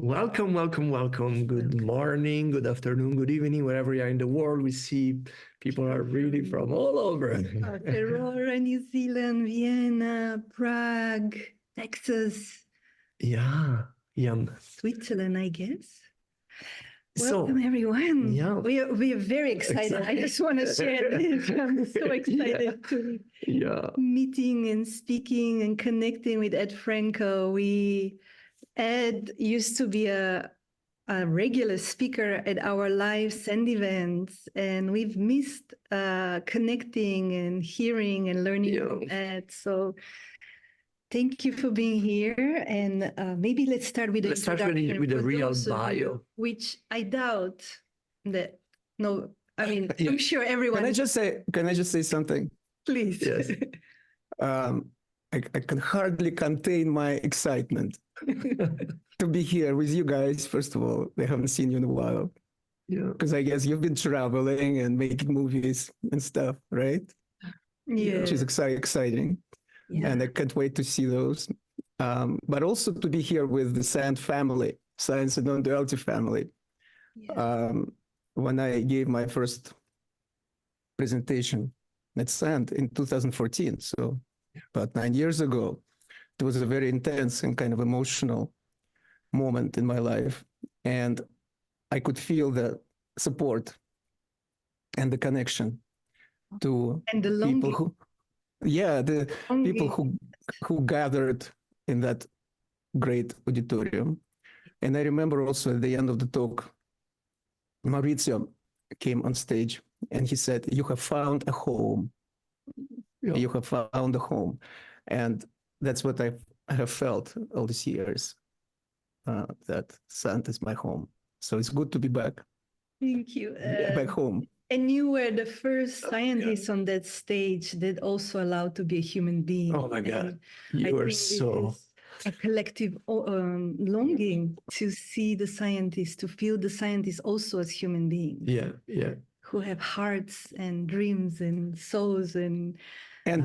Welcome, welcome, welcome. Good morning, good afternoon, good evening, wherever you are in the world. We see people are really from all over. Aurora, New Zealand, Vienna, Prague, Texas. Yeah. Switzerland, I guess. Welcome, everyone. Yeah. We are very excited. I just want to share this. I'm so excited to be meeting and speaking and connecting with Ed Frenkel. Ed used to be a regular speaker at our lives and events, and we've missed connecting and hearing and learning from Ed. So thank you for being here. And maybe let's start with the real bio, which I doubt that. No, I mean, I'm sure everyone. Can I just say something? Please. Yes. I can hardly contain my excitement to be here with you guys. First of all, I haven't seen you in a while. Yeah. Because I guess you've been traveling and making movies and stuff, right? Yeah. Which is exciting. Yeah. And I can't wait to see those. But also to be here with the SAND family, Science and Non-Duality family. Yeah. When I gave my first presentation at SAND in 2014, so about 9 years ago, it was a very intense and kind of emotional moment in my life. And I could feel the support and the connection to people who, people who gathered in that great auditorium. And I remember also at the end of the talk, Maurizio came on stage and he said, "You have found a home. You have found a home." And that's what I have felt all these years, that SAND is my home. So it's good to be back. Thank you. Back home. And you were the first scientist on that stage that also allowed to be a human being. Oh my God. You were so... a collective longing to see the scientists, to feel the scientists also as human beings. Yeah. Who have hearts and dreams and souls and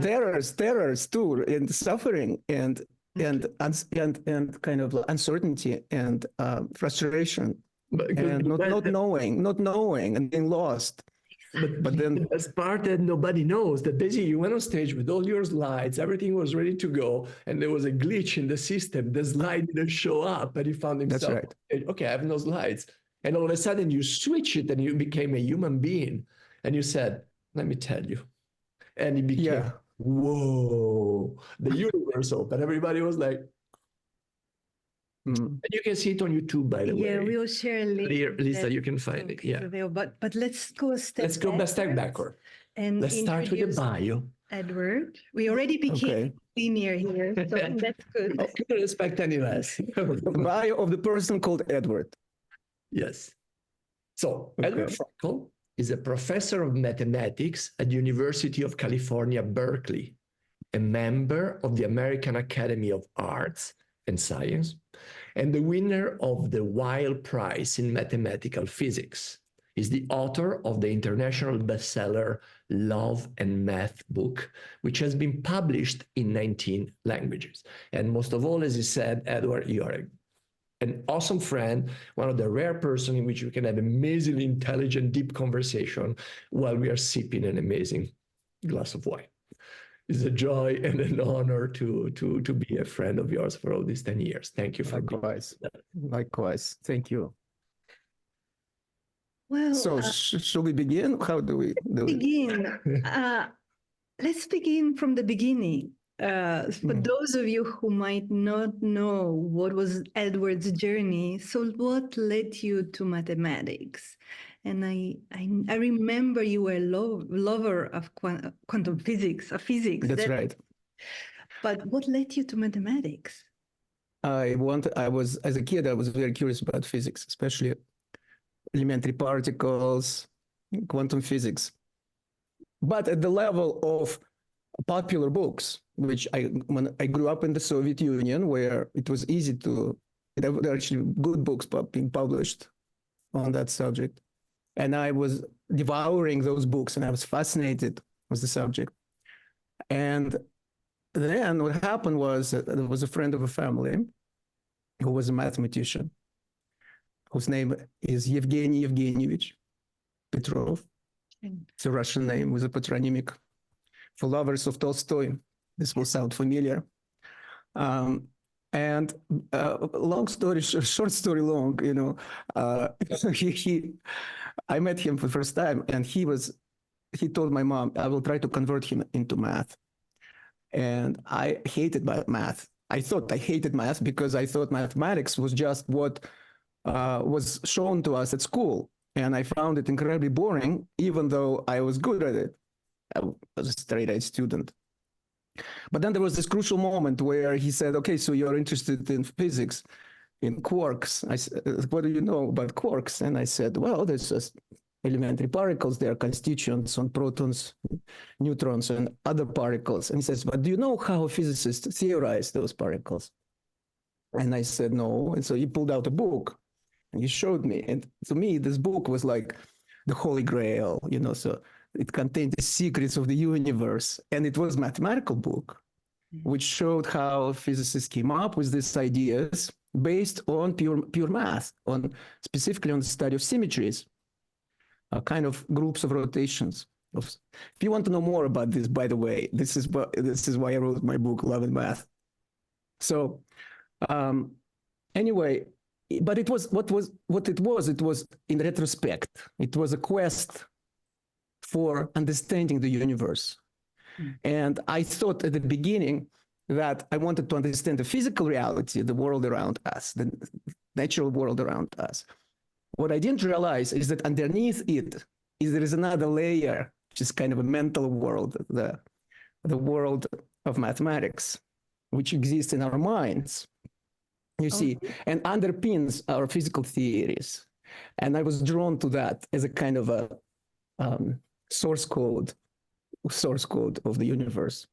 terrors too, and suffering and kind of uncertainty and frustration, and not knowing and being lost. But then as part that nobody knows, that basically you went on stage with all your slides, everything was ready to go, and there was a glitch in the system. The slide didn't show up, and he found himself. That's right. Okay, I have no slides. And all of a sudden you switch it and you became a human being. And you said, "Let me tell you." And it became, whoa, the universe opened. Everybody was like, and you can see it on YouTube, by the way. Yeah, we'll share a link. Lisa, you can find it. Yeah. But let's go a step backward. And let's start with the bio. Edward, we already became linear here, so that's good. I couldn't expect any less. The bio of the person called Edward. Yes. So Edward Frenkel is a professor of mathematics at the University of California, Berkeley, a member of the American Academy of Arts and Science, and the winner of the Weil Prize in Mathematical Physics. He's the author of the international bestseller Love and Math book, which has been published in 19 languages. And most of all, as he said, Edward, you are an awesome friend, one of the rare persons in which we can have amazingly intelligent, deep conversation while we are sipping an amazing glass of wine. It's a joy and an honor to be a friend of yours for all these 10 years. Thank you for Likewise. Thank you. Well, so shall we begin? How do we begin? Let's begin from the beginning. For those of you who might not know what was Edward's journey, so what led you to mathematics? And I remember you were a lover of quantum physics, of physics. That's right. But what led you to mathematics? As a kid, I was very curious about physics, especially elementary particles, quantum physics. But at the level of popular books, which when I grew up in the Soviet Union, where it was easy there were actually good books being published on that subject. And I was devouring those books and I was fascinated with the subject. And then what happened was that there was a friend of a family who was a mathematician. whose name is Yevgeny Evgenyevich Petrov. It's a Russian name with a patronymic. For lovers of Tolstoy, this will sound familiar. And long story short story long, you know, I met him for the first time, and he told my mom, I will try to convert him into math. And I hated math. I thought I hated math because I thought mathematics was just what was shown to us at school. And I found it incredibly boring, even though I was good at it. I was a straight-A student. But then there was this crucial moment where he said, okay, so you're interested in physics, in quarks. I said, what do you know about quarks? And I said, well, there's just elementary particles. They are constituents on protons, neutrons, and other particles. And he says, but do you know how physicists theorize those particles? And I said, no. And so he pulled out a book and he showed me. And to me, this book was like the Holy Grail, you know, so it contained the secrets of the universe. And it was a mathematical book, which showed how physicists came up with these ideas based on pure math, specifically on the study of symmetries, kind of groups of rotations. If you want to know more about this, by the way, this is why I wrote my book, Love and Math. So anyway, but it was in retrospect, it was a quest for understanding the universe. And I thought at the beginning that I wanted to understand the physical reality, the world around us, the natural world around us. What I didn't realize is that underneath it there is another layer, which is kind of a mental world, the world of mathematics, which exists in our minds, you see, and underpins our physical theories. And I was drawn to that as a kind of a source code of the universe.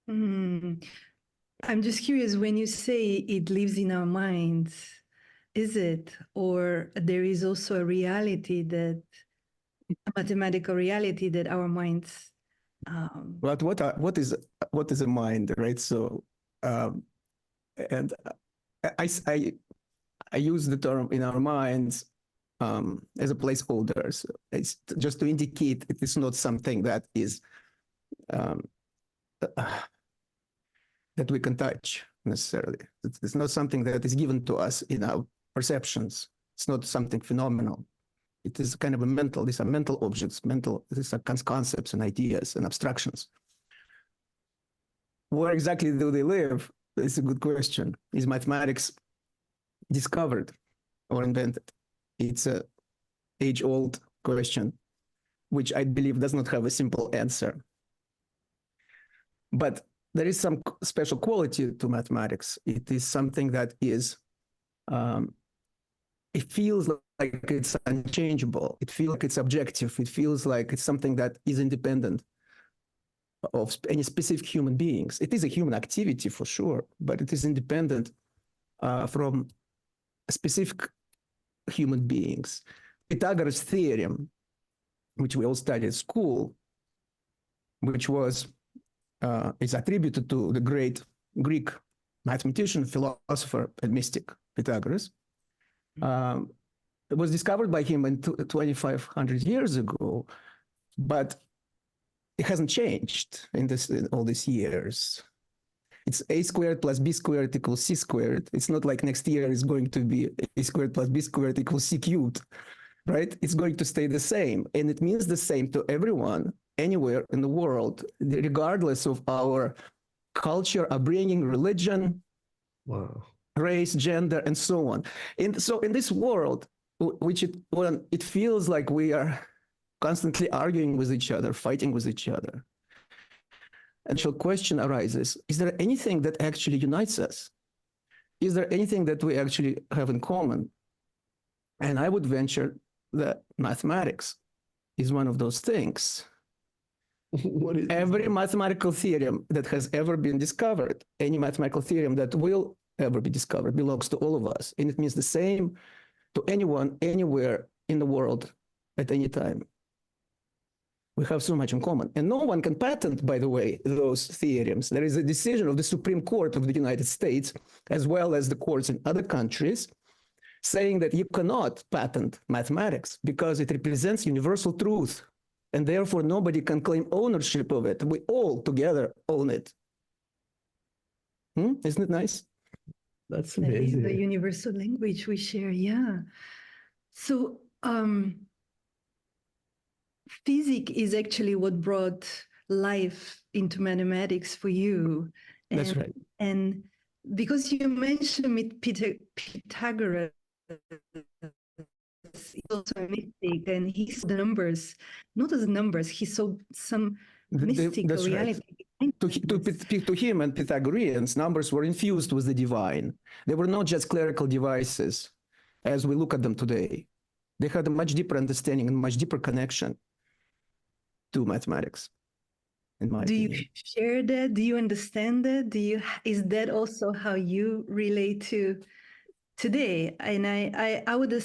I'm just curious, when you say it lives in our minds, is it, or there is also a reality that, a mathematical reality that our minds But what is a mind, right? So and I use the term in our minds as a placeholder. So it's just to indicate it is not something that is that we can touch necessarily. It's not something that is given to us in our perceptions. It's not something phenomenal. It is kind of a mental, these are mental objects, these are concepts and ideas and abstractions. Where exactly do they live? It's a good question. Is mathematics discovered or invented? It's an age-old question, which I believe does not have a simple answer. But there is some special quality to mathematics. It is something that is, it feels like it's unchangeable. It feels like it's objective. It feels like it's something that is independent of any specific human beings. It is a human activity for sure, but it is independent from specific human beings. Pythagoras' theorem, which we all studied at school, which was is attributed to the great Greek mathematician, philosopher, and mystic Pythagoras. It was discovered by him 2,500 years ago, but it hasn't changed in all these years. It's a squared plus b squared equals c squared. It's not like next year is going to be a squared plus b squared equals c cubed, right? It's going to stay the same. And it means the same to everyone, anywhere in the world, regardless of our culture, upbringing, religion, race, gender, and so on. And so in this world, when it feels like we are constantly arguing with each other, fighting with each other, and the question arises, is there anything that actually unites us? Is there anything that we actually have in common? And I would venture that mathematics is one of those things. Every mathematical theorem that has ever been discovered, any mathematical theorem that will ever be discovered, belongs to all of us. And it means the same to anyone, anywhere in the world, at any time. We have so much in common. And no one can patent, by the way, those theorems. There is a decision of the Supreme Court of the United States, as well as the courts in other countries, saying that you cannot patent mathematics because it represents universal truth, and therefore nobody can claim ownership of it. We all together own it. Isn't it nice? That's amazing. That is the universal language we share, yeah. So physics is actually what brought life into mathematics for you. That's right. And because you mentioned Pythagoras, he's also a mystic, and he saw the numbers, not as numbers, he saw some mystical reality. Right. To him and Pythagoreans, numbers were infused with the divine. They were not just clerical devices as we look at them today. They had a much deeper understanding and much deeper connection to mathematics, in my opinion. Do you share that? Do you understand that? Is that also how you relate to today? And I would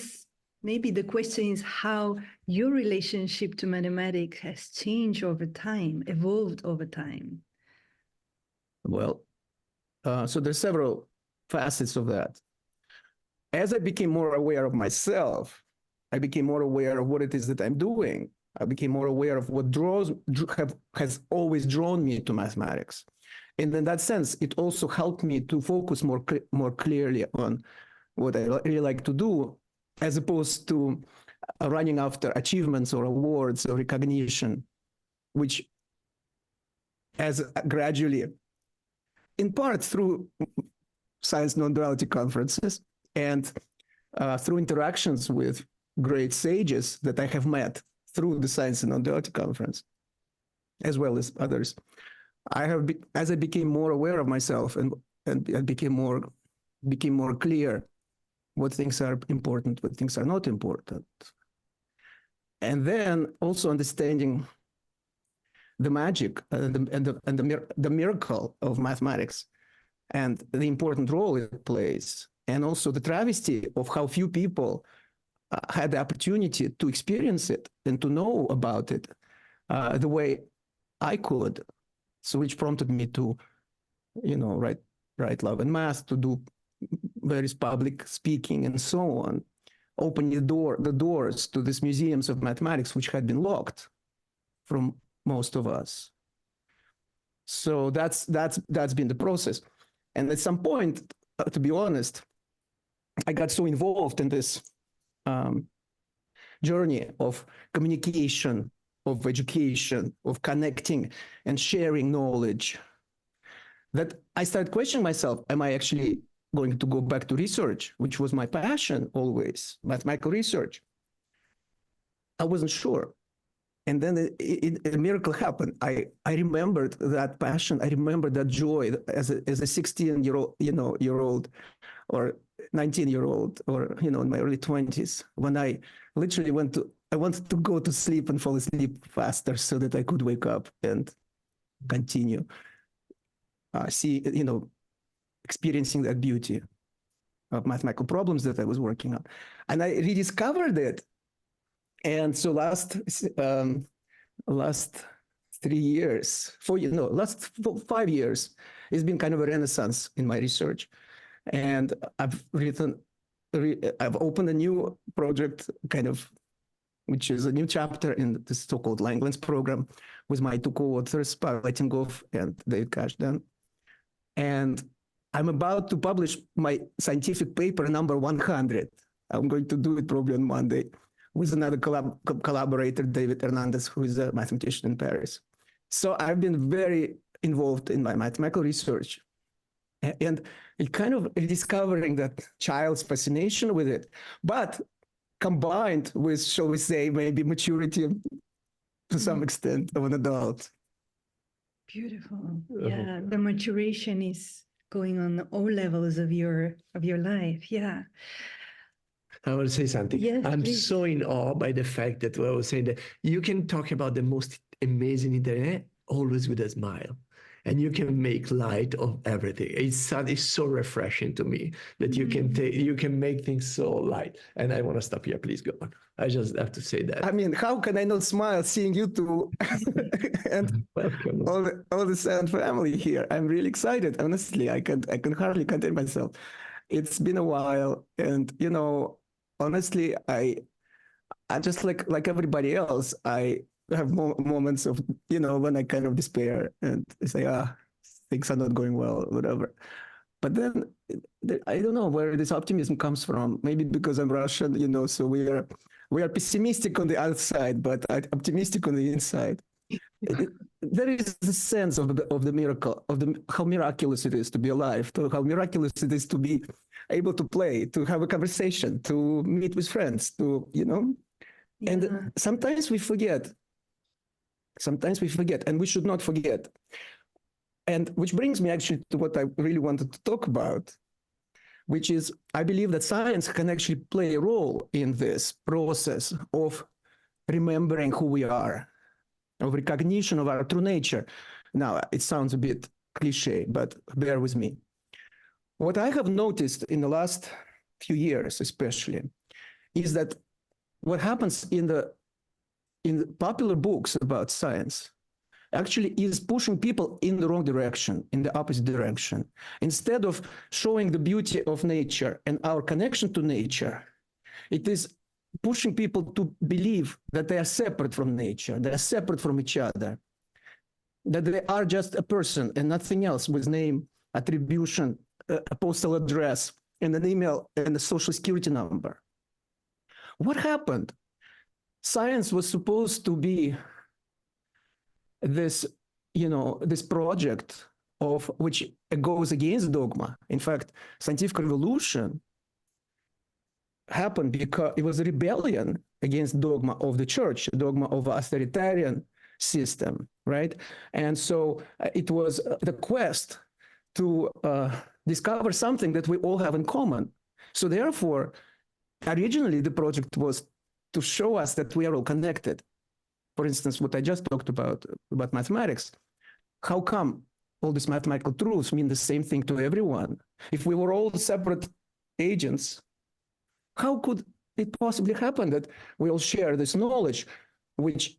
maybe the question is how your relationship to mathematics has changed over time, evolved over time. Well, so there's several facets of that. As I became more aware of myself, I became more aware of what it is that I'm doing. I became more aware of what has always drawn me to mathematics. And in that sense, it also helped me to focus more clearly on what I really like to do, as opposed to running after achievements or awards or recognition, which as gradually, in part through science non-duality conferences and through interactions with great sages that I have met through the Science and Non-Duality Conference, as well as others, as I became more aware of myself and I became more clear what things are important, what things are not important. And then also understanding the magic and the miracle of mathematics and the important role it plays, and also the travesty of how few people had the opportunity to experience it and to know about it the way I could. So which prompted me to, write Love and Math, to do various public speaking and so on, opening the doors to these museums of mathematics, which had been locked from most of us. So that's been the process. And at some point, to be honest, I got so involved in this journey of communication, of education, of connecting and sharing knowledge, that I started questioning myself, am I actually going to go back to research, which was my passion always, mathematical research? I wasn't sure. And then a miracle happened. I remembered that passion. I remembered that joy as a 16-year-old, or 19-year-old, or in my early 20s, when I literally wanted to go to sleep and fall asleep faster so that I could wake up and continue experiencing that beauty of mathematical problems that I was working on. And I rediscovered it. And so last 3 years, last 5 years, it's been kind of a renaissance in my research. And I've opened a new project, which is a new chapter in the so-called Langlands program with my two co-authors, Pavel Letingov and David Kashdan. And I'm about to publish my scientific paper number 100. I'm going to do it probably on Monday with another collaborator, David Hernandez, who is a mathematician in Paris. So I've been very involved in my mathematical research and kind of rediscovering that child's fascination with it, but combined with, shall we say, maybe maturity to some extent of an adult. Beautiful. Yeah, the maturation is going on all levels of your life. Yeah. I will say something. Yes, I'm please. so in awe by the fact that I was saying that you can talk about the most amazing internet always with a smile. And you can make light of everything. It's so refreshing to me that you can make things so light. And I want to stop here. Please go on. I just have to say that. I mean, how can I not smile seeing you two and all the Sand family here? I'm really excited. Honestly, I can hardly contain myself. it's been a while, and honestly, I just like everybody else, I have moments of when I kind of despair and say, things are not going well, whatever. But then I don't know where this optimism comes from. Maybe because I'm Russian, so we are pessimistic on the outside, but optimistic on the inside. There is the sense of the miracle, how miraculous it is to be alive, how miraculous it is to be able to play, to have a conversation, to meet with friends, And sometimes we forget. And we should not forget. And which brings me actually to what I really wanted to talk about, which is I believe that science can actually play a role in this process of remembering who we are, of recognition of our true nature. Now, it sounds a bit cliche, but bear with me. What I have noticed in the last few years, especially, is that what happens in the popular books about science actually is pushing people in the wrong direction, in the opposite direction. Instead of showing the beauty of nature and our connection to nature, it is pushing people to believe that they are separate from nature, they are separate from each other, that they are just a person and nothing else with name, attribution, a postal address, and an email and a social security number. What happened? Science was supposed to be this, this project of which goes against dogma. In fact, scientific revolution happened because it was a rebellion against dogma of the church, dogma of authoritarian system, right? And so it was the quest to discover something that we all have in common. So therefore, originally the project was to show us that we are all connected. For instance, what I just talked about mathematics. How come all these mathematical truths mean the same thing to everyone? If we were all separate agents, how could it possibly happen that we all share this knowledge, which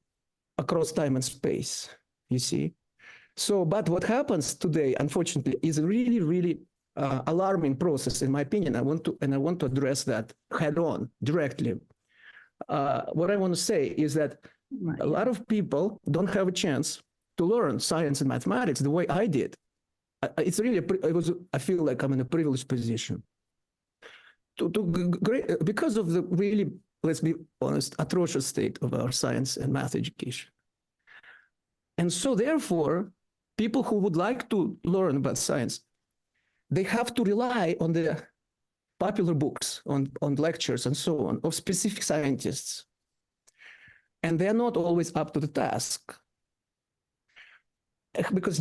across time and space, you see? So, but what happens today, unfortunately, is a really, really alarming process, in my opinion. I want to address that head on, directly. What I want to say is that a lot of people don't have a chance to learn science and mathematics the way I did. It's really, I feel like I'm in a privileged position. Because of the really, let's be honest, atrocious state of our science and math education. And so therefore, people who would like to learn about science, they have to rely on the popular books, on lectures and so on, of specific scientists. And they're not always up to the task. Because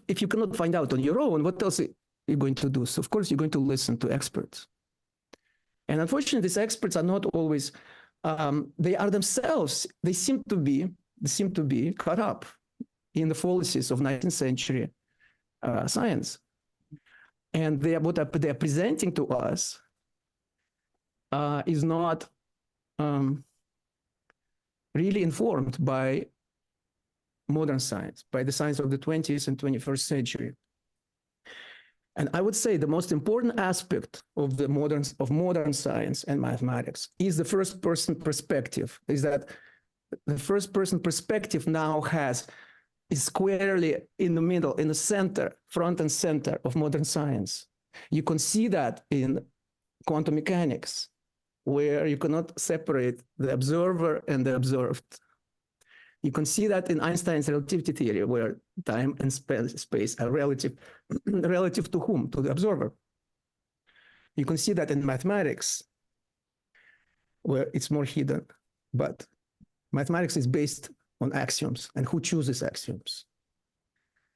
if you cannot find out on your own, what else are you going to do? So of course, you're going to listen to experts. And unfortunately, these experts are not always, they are themselves, they seem to be caught up in the fallacies of 19th century science. And what they're presenting to us is not really informed by modern science, by the science of the 20th and 21st century. And I would say the most important aspect of modern science and mathematics is the first-person perspective, is that the first-person perspective now is squarely in the middle, in the center, front and center of modern science. You can see that in quantum mechanics, where you cannot separate the observer and the observed. You can see that in Einstein's relativity theory, where time and space are relative to whom? To the observer. You can see that in mathematics, where it's more hidden. But mathematics is based on axioms, and who chooses axioms?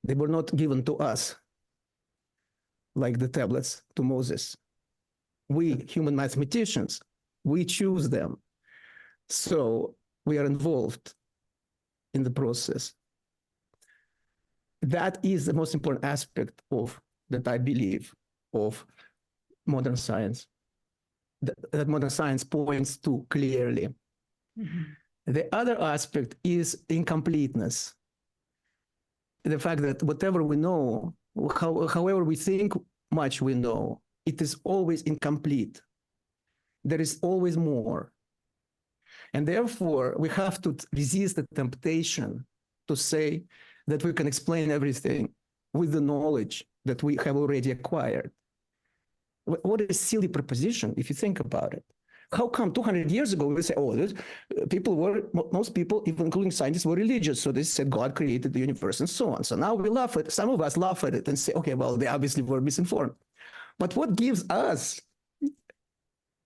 They were not given to us like the tablets to Moses. We, human mathematicians, we choose them. So we are involved in the process. That is the most important aspect that I believe of modern science, that modern science points to clearly. Mm-hmm. The other aspect is incompleteness. The fact that whatever we know, however we think much we know, it is always incomplete. There is always more. And therefore, we have to resist the temptation to say that we can explain everything with the knowledge that we have already acquired. What a silly proposition, if you think about it. How come 200 years ago we say, oh, most people, even including scientists, were religious. So they said God created the universe and so on. So now we laugh at it. Some of us laugh at it and say, okay, well, they obviously were misinformed. But what gives us,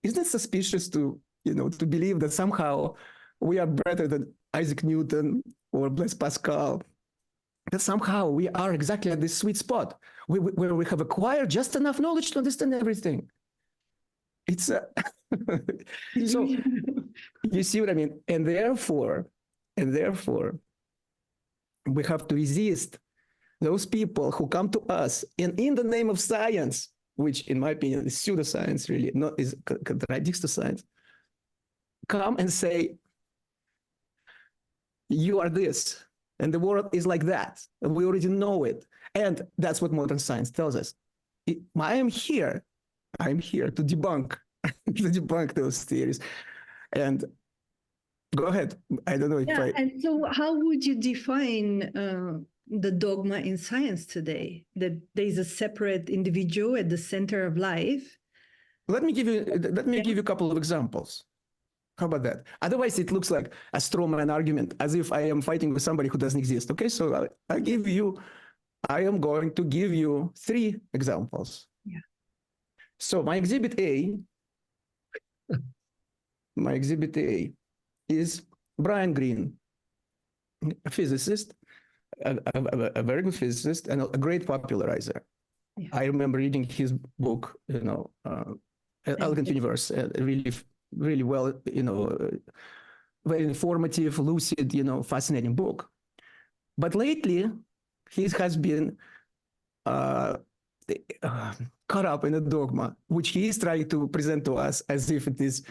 isn't it suspicious to believe that somehow we are better than Isaac Newton or Blaise Pascal? That somehow we are exactly at this sweet spot where we have acquired just enough knowledge to understand everything. It's so you see what I mean? And therefore, we have to resist those people who come to us and in the name of science, which in my opinion is pseudoscience, really, contradicts the science, come and say, you are this, and the world is like that, and we already know it. And that's what modern science tells us. I am here to debunk, those theories. And go ahead. I don't know if And so how would you define the dogma in science today, that there is a separate individual at the center of life? Let me give you a couple of examples. How about that? Otherwise, it looks like a straw man argument, as if I am fighting with somebody who doesn't exist. Okay, so I am going to give you 3 examples. Yeah. So my exhibit A is Brian Greene, a physicist, a very good physicist, and a great popularizer. Yeah. I remember reading his book, Elegant Universe, really well, very informative, lucid, fascinating book. But lately, he has been caught up in a dogma, which he is trying to present to us as if it is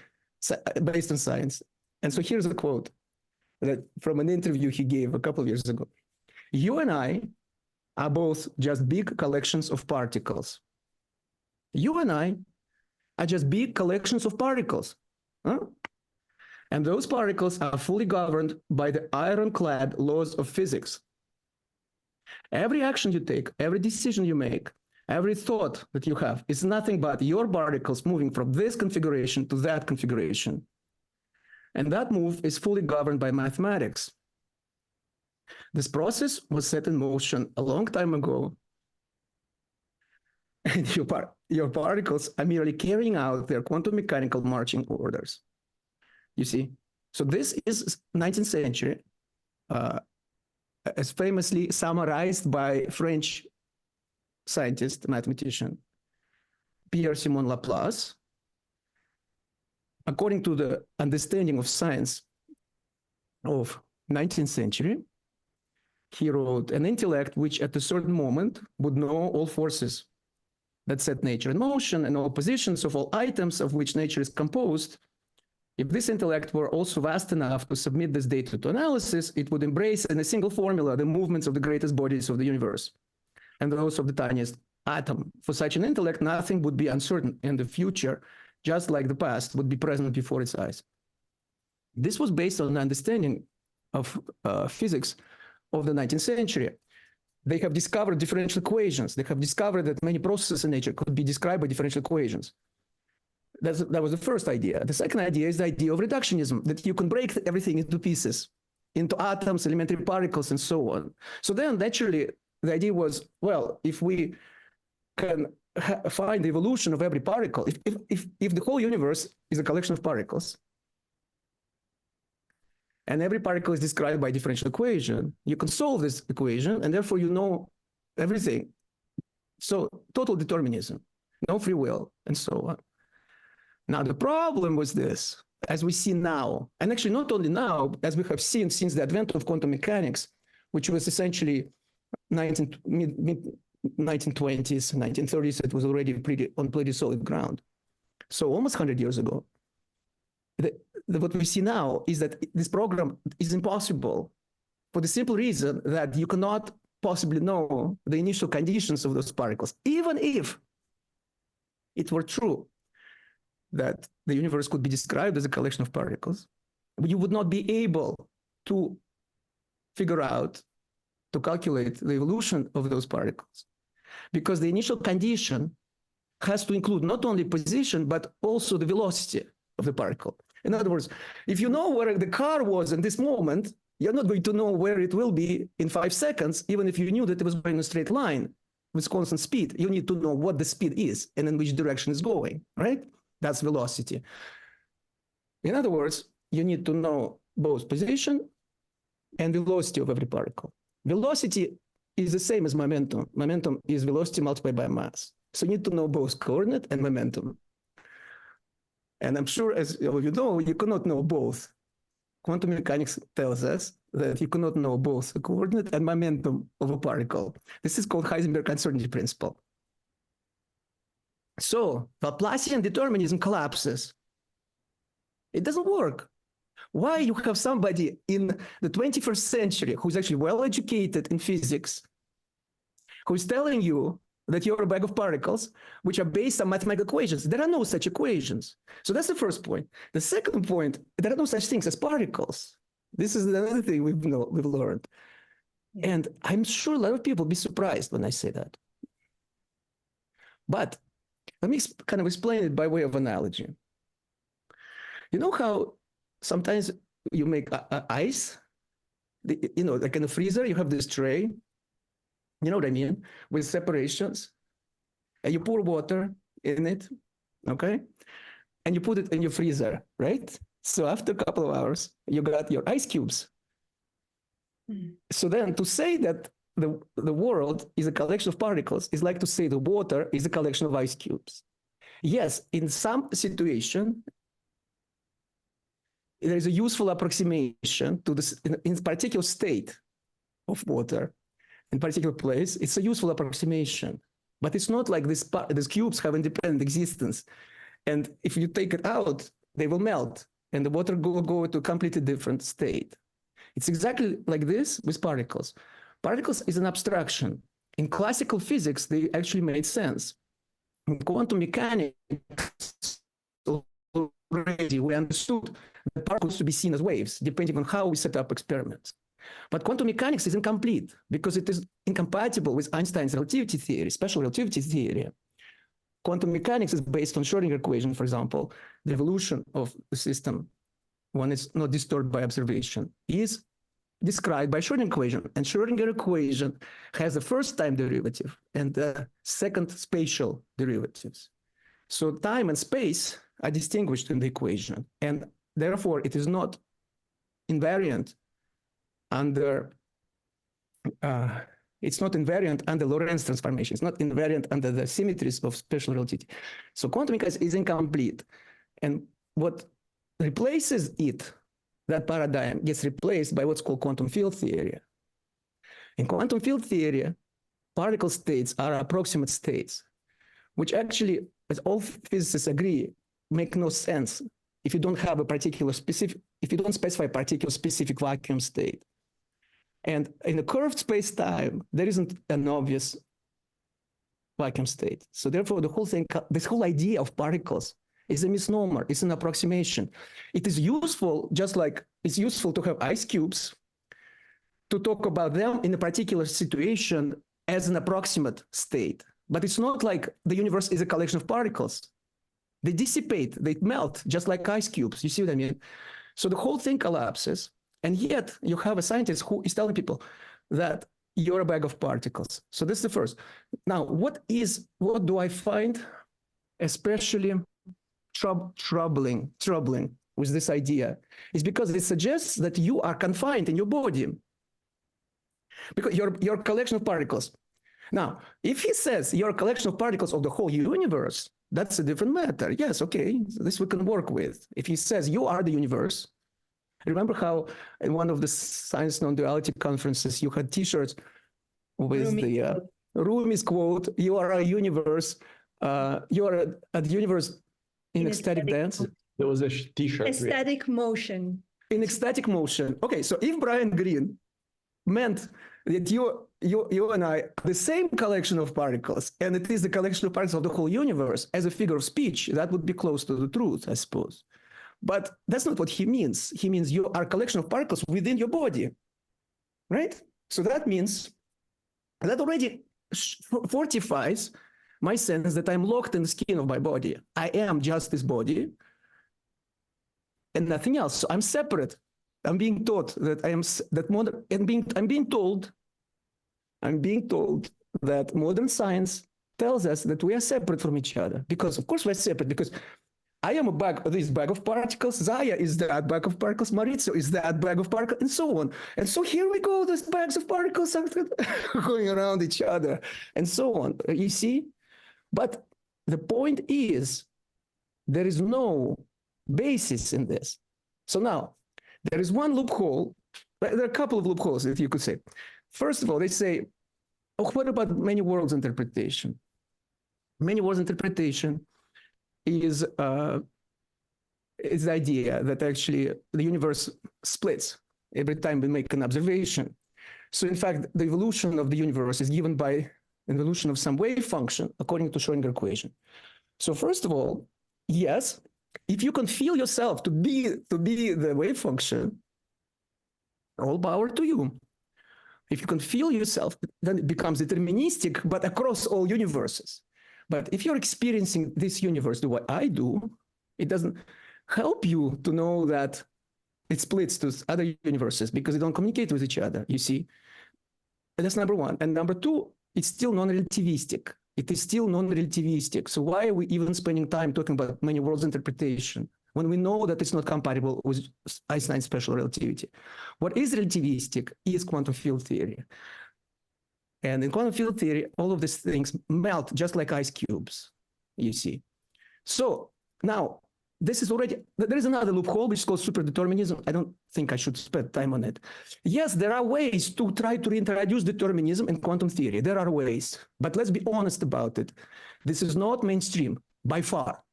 based on science. And so here's a quote that from an interview he gave a couple of years ago. You and I are both just big collections of particles. You and I are just big collections of particles. Huh? And those particles are fully governed by the ironclad laws of physics. Every action you take, every decision you make, every thought that you have is nothing but your particles moving from this configuration to that configuration. And that move is fully governed by mathematics. This process was set in motion a long time ago. And your particles are merely carrying out their quantum mechanical marching orders. You see? So this is 19th century, as famously summarized by French scientist, mathematician, Pierre-Simon Laplace. According to the understanding of science of 19th century, he wrote, an intellect which at a certain moment would know all forces that set nature in motion and all positions of all items of which nature is composed. If this intellect were also vast enough to submit this data to analysis, it would embrace in a single formula the movements of the greatest bodies of the universe and those of the tiniest atom. For such an intellect, nothing would be uncertain, and the future, just like the past, would be present before its eyes. This was based on an understanding of physics of the 19th century. They have discovered differential equations. They have discovered that many processes in nature could be described by differential equations. That was the first idea. The second idea is the idea of reductionism, that you can break everything into pieces, into atoms, elementary particles, and so on. So then naturally, the idea was, well, if we can find the evolution of every particle, if the whole universe is a collection of particles, and every particle is described by a differential equation, you can solve this equation, and therefore you know everything. So total determinism, no free will, and so on. Now, the problem was this, as we see now, and actually not only now, as we have seen since the advent of quantum mechanics, which was essentially mid-1920s, 1930s, it was already on pretty solid ground. So almost 100 years ago, what we see now is that this program is impossible for the simple reason that you cannot possibly know the initial conditions of those particles, even if it were true that the universe could be described as a collection of particles, but you would not be able to figure out, to calculate the evolution of those particles, because the initial condition has to include not only position, but also the velocity of the particle. In other words, if you know where the car was in this moment, you're not going to know where it will be in 5 seconds, even if you knew that it was going in a straight line with constant speed. You need to know what the speed is and in which direction it's going, right? That's velocity. In other words, you need to know both position and velocity of every particle. Velocity is the same as momentum. Momentum is velocity multiplied by mass. So you need to know both coordinate and momentum. And I'm sure, as all of you know, you cannot know both. Quantum mechanics tells us that you cannot know both the coordinate and momentum of a particle. This is called Heisenberg uncertainty principle. So Laplacian determinism collapses. It doesn't work. Why you have somebody in the 21st century who's actually well-educated in physics, who's telling you that you're a bag of particles, which are based on mathematical equations? There are no such equations. So that's the first point. The second point, there are no such things as particles. This is another thing we've learned. Yeah. And I'm sure a lot of people will be surprised when I say that. But let me kind of explain it by way of analogy. You know how sometimes you make ice, you know, like in a freezer, you have this tray, you know what I mean, with separations, and you pour water in it, okay? And you put it in your freezer, right? So after a couple of hours, you got your ice cubes. So then to say that the world is a collection of particles is like to say the water is a collection of ice cubes. Yes, in some situation, there is a useful approximation to this in particular state of water, in particular place. It's a useful approximation, but it's not like these cubes have independent existence. And if you take it out, they will melt and the water will go to a completely different state. It's exactly like this with particles. Particles is an abstraction. In classical physics, they actually made sense. In quantum mechanics, already we understood that particles to be seen as waves, depending on how we set up experiments. But quantum mechanics is incomplete because it is incompatible with Einstein's relativity theory, special relativity theory. Quantum mechanics is based on Schrödinger equation, for example. The evolution of the system, when it's not disturbed by observation, is described by Schrödinger equation. And Schrödinger equation has the first time derivative and the second spatial derivatives. So time and space are distinguished in the equation, and therefore it is not invariant under Lorentz transformation. It's not invariant under the symmetries of special relativity. So quantum mechanics is incomplete, and what replaces it, that paradigm, gets replaced by what's called quantum field theory. In quantum field theory, particle states are approximate states, which actually, as all physicists agree, make no sense if you don't have a particular specific, if you don't specify a particular specific vacuum state. And in a curved space-time, there isn't an obvious vacuum state. So therefore, the whole thing, this whole idea of particles is a misnomer. It's an approximation. It is useful, just like it's useful to have ice cubes, to talk about them in a particular situation as an approximate state. But it's not like the universe is a collection of particles. They dissipate, they melt, just like ice cubes. You see what I mean? So the whole thing collapses. And yet you have a scientist who is telling people that you're a bag of particles. So this is the first. Now, what do I find especially troubling with this idea is because it suggests that you are confined in your body because you're a collection of particles. Now, if he says you're a collection of particles of the whole universe, that's a different matter. Yes, okay, this we can work with. If he says you are the universe, remember how in one of the science non-duality conferences you had T-shirts with the Rumi's quote, "You are a universe, you are a universe in ecstatic dance." There was a T-shirt. Ecstatic motion. In ecstatic motion. Okay, so if Brian Greene meant that you and I, the same collection of particles, and it is the collection of particles of the whole universe as a figure of speech, that would be close to the truth, I suppose. But that's not what he means. He means you are a collection of particles within your body, right? So that means that already fortifies my sense that I'm locked in the skin of my body. I am just this body and nothing else. So I'm separate. I'm being taught that I am that modern, and I'm being told that modern science tells us that we are separate from each other, because of course we're separate, because I am this bag of particles, Zaya is that bag of particles, Maurizio is that bag of particles, and so on. And so here we go, these bags of particles are going around each other, and so on. You see? But the point is, there is no basis in this. So now, there is one loophole. There are a couple of loopholes, if you could say. First of all, they say, oh, what about many worlds interpretation? Many worlds interpretation is the idea that actually the universe splits every time we make an observation. So in fact, the evolution of the universe is given by evolution of some wave function according to Schrödinger equation. So first of all, yes, if you can feel yourself to be the wave function, all power to you. If you can feel yourself, then it becomes deterministic, but across all universes. But if you're experiencing this universe the way I do, it doesn't help you to know that it splits to other universes because they don't communicate with each other, you see. And that's number one. And number two, it's still non-relativistic. It is still non-relativistic. So why are we even spending time talking about many worlds interpretation when we know that it's not compatible with Einstein's special relativity? What is relativistic is quantum field theory. And in quantum field theory, all of these things melt just like ice cubes, you see. So now, this is already, there is another loophole which is called superdeterminism. I don't think I should spend time on it. Yes, there are ways to try to reintroduce determinism in quantum theory. There are ways, but let's be honest about it. This is not mainstream by far.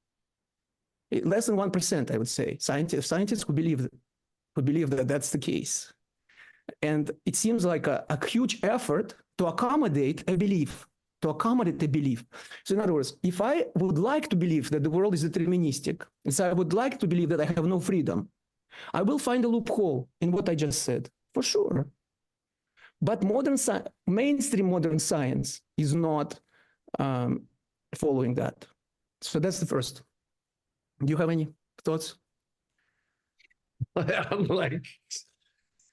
Less than 1%, I would say. Scientists who believe that that's the case. And it seems like a huge effort to accommodate a belief, So in other words, if I would like to believe that the world is deterministic, if I would like to believe that I have no freedom, I will find a loophole in what I just said, for sure. But mainstream modern science is not following that. So that's the first. Do you have any thoughts? I'm like,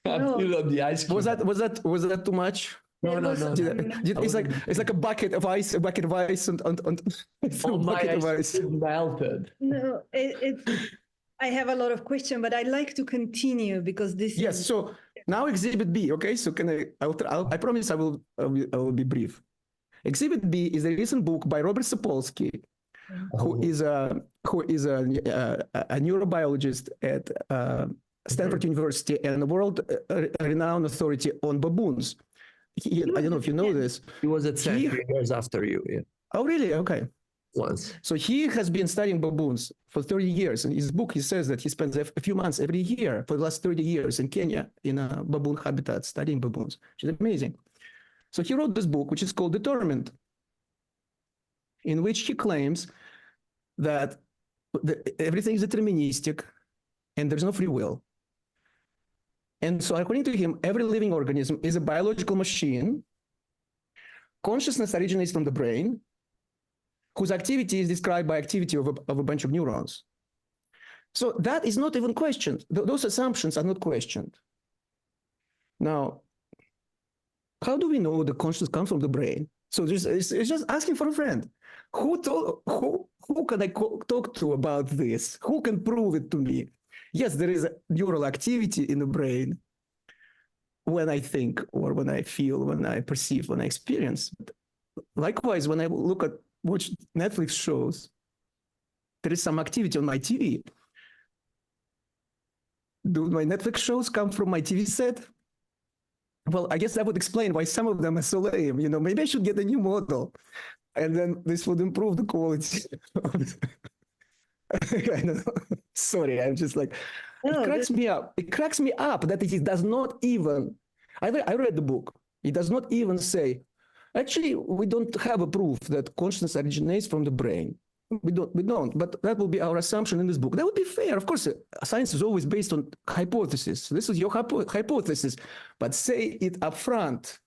on the ice cream. Was that too much? No. It's like a bucket of ice, and my ice melted. No, I have a lot of questions, but I'd like to continue because this yes, is... so now exhibit B, okay? So I promise I will be brief. Exhibit B is a recent book by Robert Sapolsky, who is a neurobiologist at Stanford University and a world-renowned authority on baboons. I don't know if you know this. He was at Stanford years after you. Yeah. Oh, really? Okay. Once. So he has been studying baboons for 30 years. In his book, he says that he spends a few months every year for the last 30 years in Kenya in a baboon habitat studying baboons, which is amazing. So he wrote this book, which is called Determined, in which he claims that everything is deterministic and there's no free will. And so according to him, every living organism is a biological machine. Consciousness originates from the brain, whose activity is described by activity of a bunch of neurons. So that is not even questioned. Those assumptions are not questioned. Now, how do we know the consciousness comes from the brain? So it's just asking for a friend. Who can I talk to about this? Who can prove it to me? Yes, there is a neural activity in the brain when I think or when I feel, when I perceive, when I experience. Likewise, when I watch Netflix shows, there is some activity on my TV. Do my Netflix shows come from my TV set? Well, I guess that would explain why some of them are so lame. You know, maybe I should get a new model, and then this would improve the quality. I don't know. Sorry, I'm just like, it cracks me up. It cracks me up that it does not even, I read the book. He does not even say, actually, we don't have a proof that consciousness originates from the brain. We don't, but that will be our assumption in this book. That would be fair. Of course, science is always based on hypothesis. This is your hypothesis, but say it up front.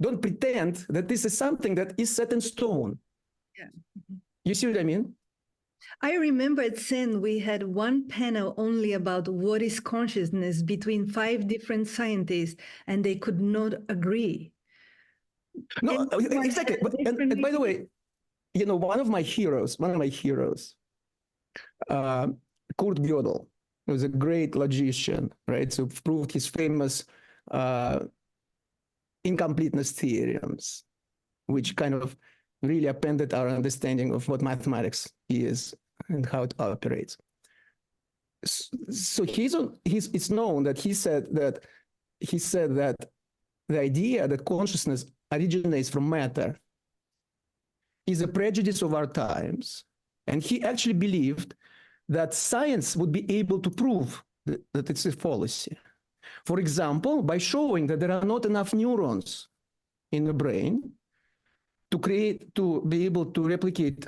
Don't pretend that this is something that is set in stone. Yeah. You see what I mean? I remember at Sen, we had one panel only about what is consciousness between 5 different scientists, and they could not agree. No, exactly. And by the way, you know, one of my heroes, Kurt Gödel, was a great logician, right? So proved his famous incompleteness theorems, which kind of really appended our understanding of what mathematics is and how it operates. So it's known that he said that the idea that consciousness originates from matter is a prejudice of our times. And he actually believed that science would be able to prove that it's a fallacy. For example, by showing that there are not enough neurons in the brain to be able to replicate,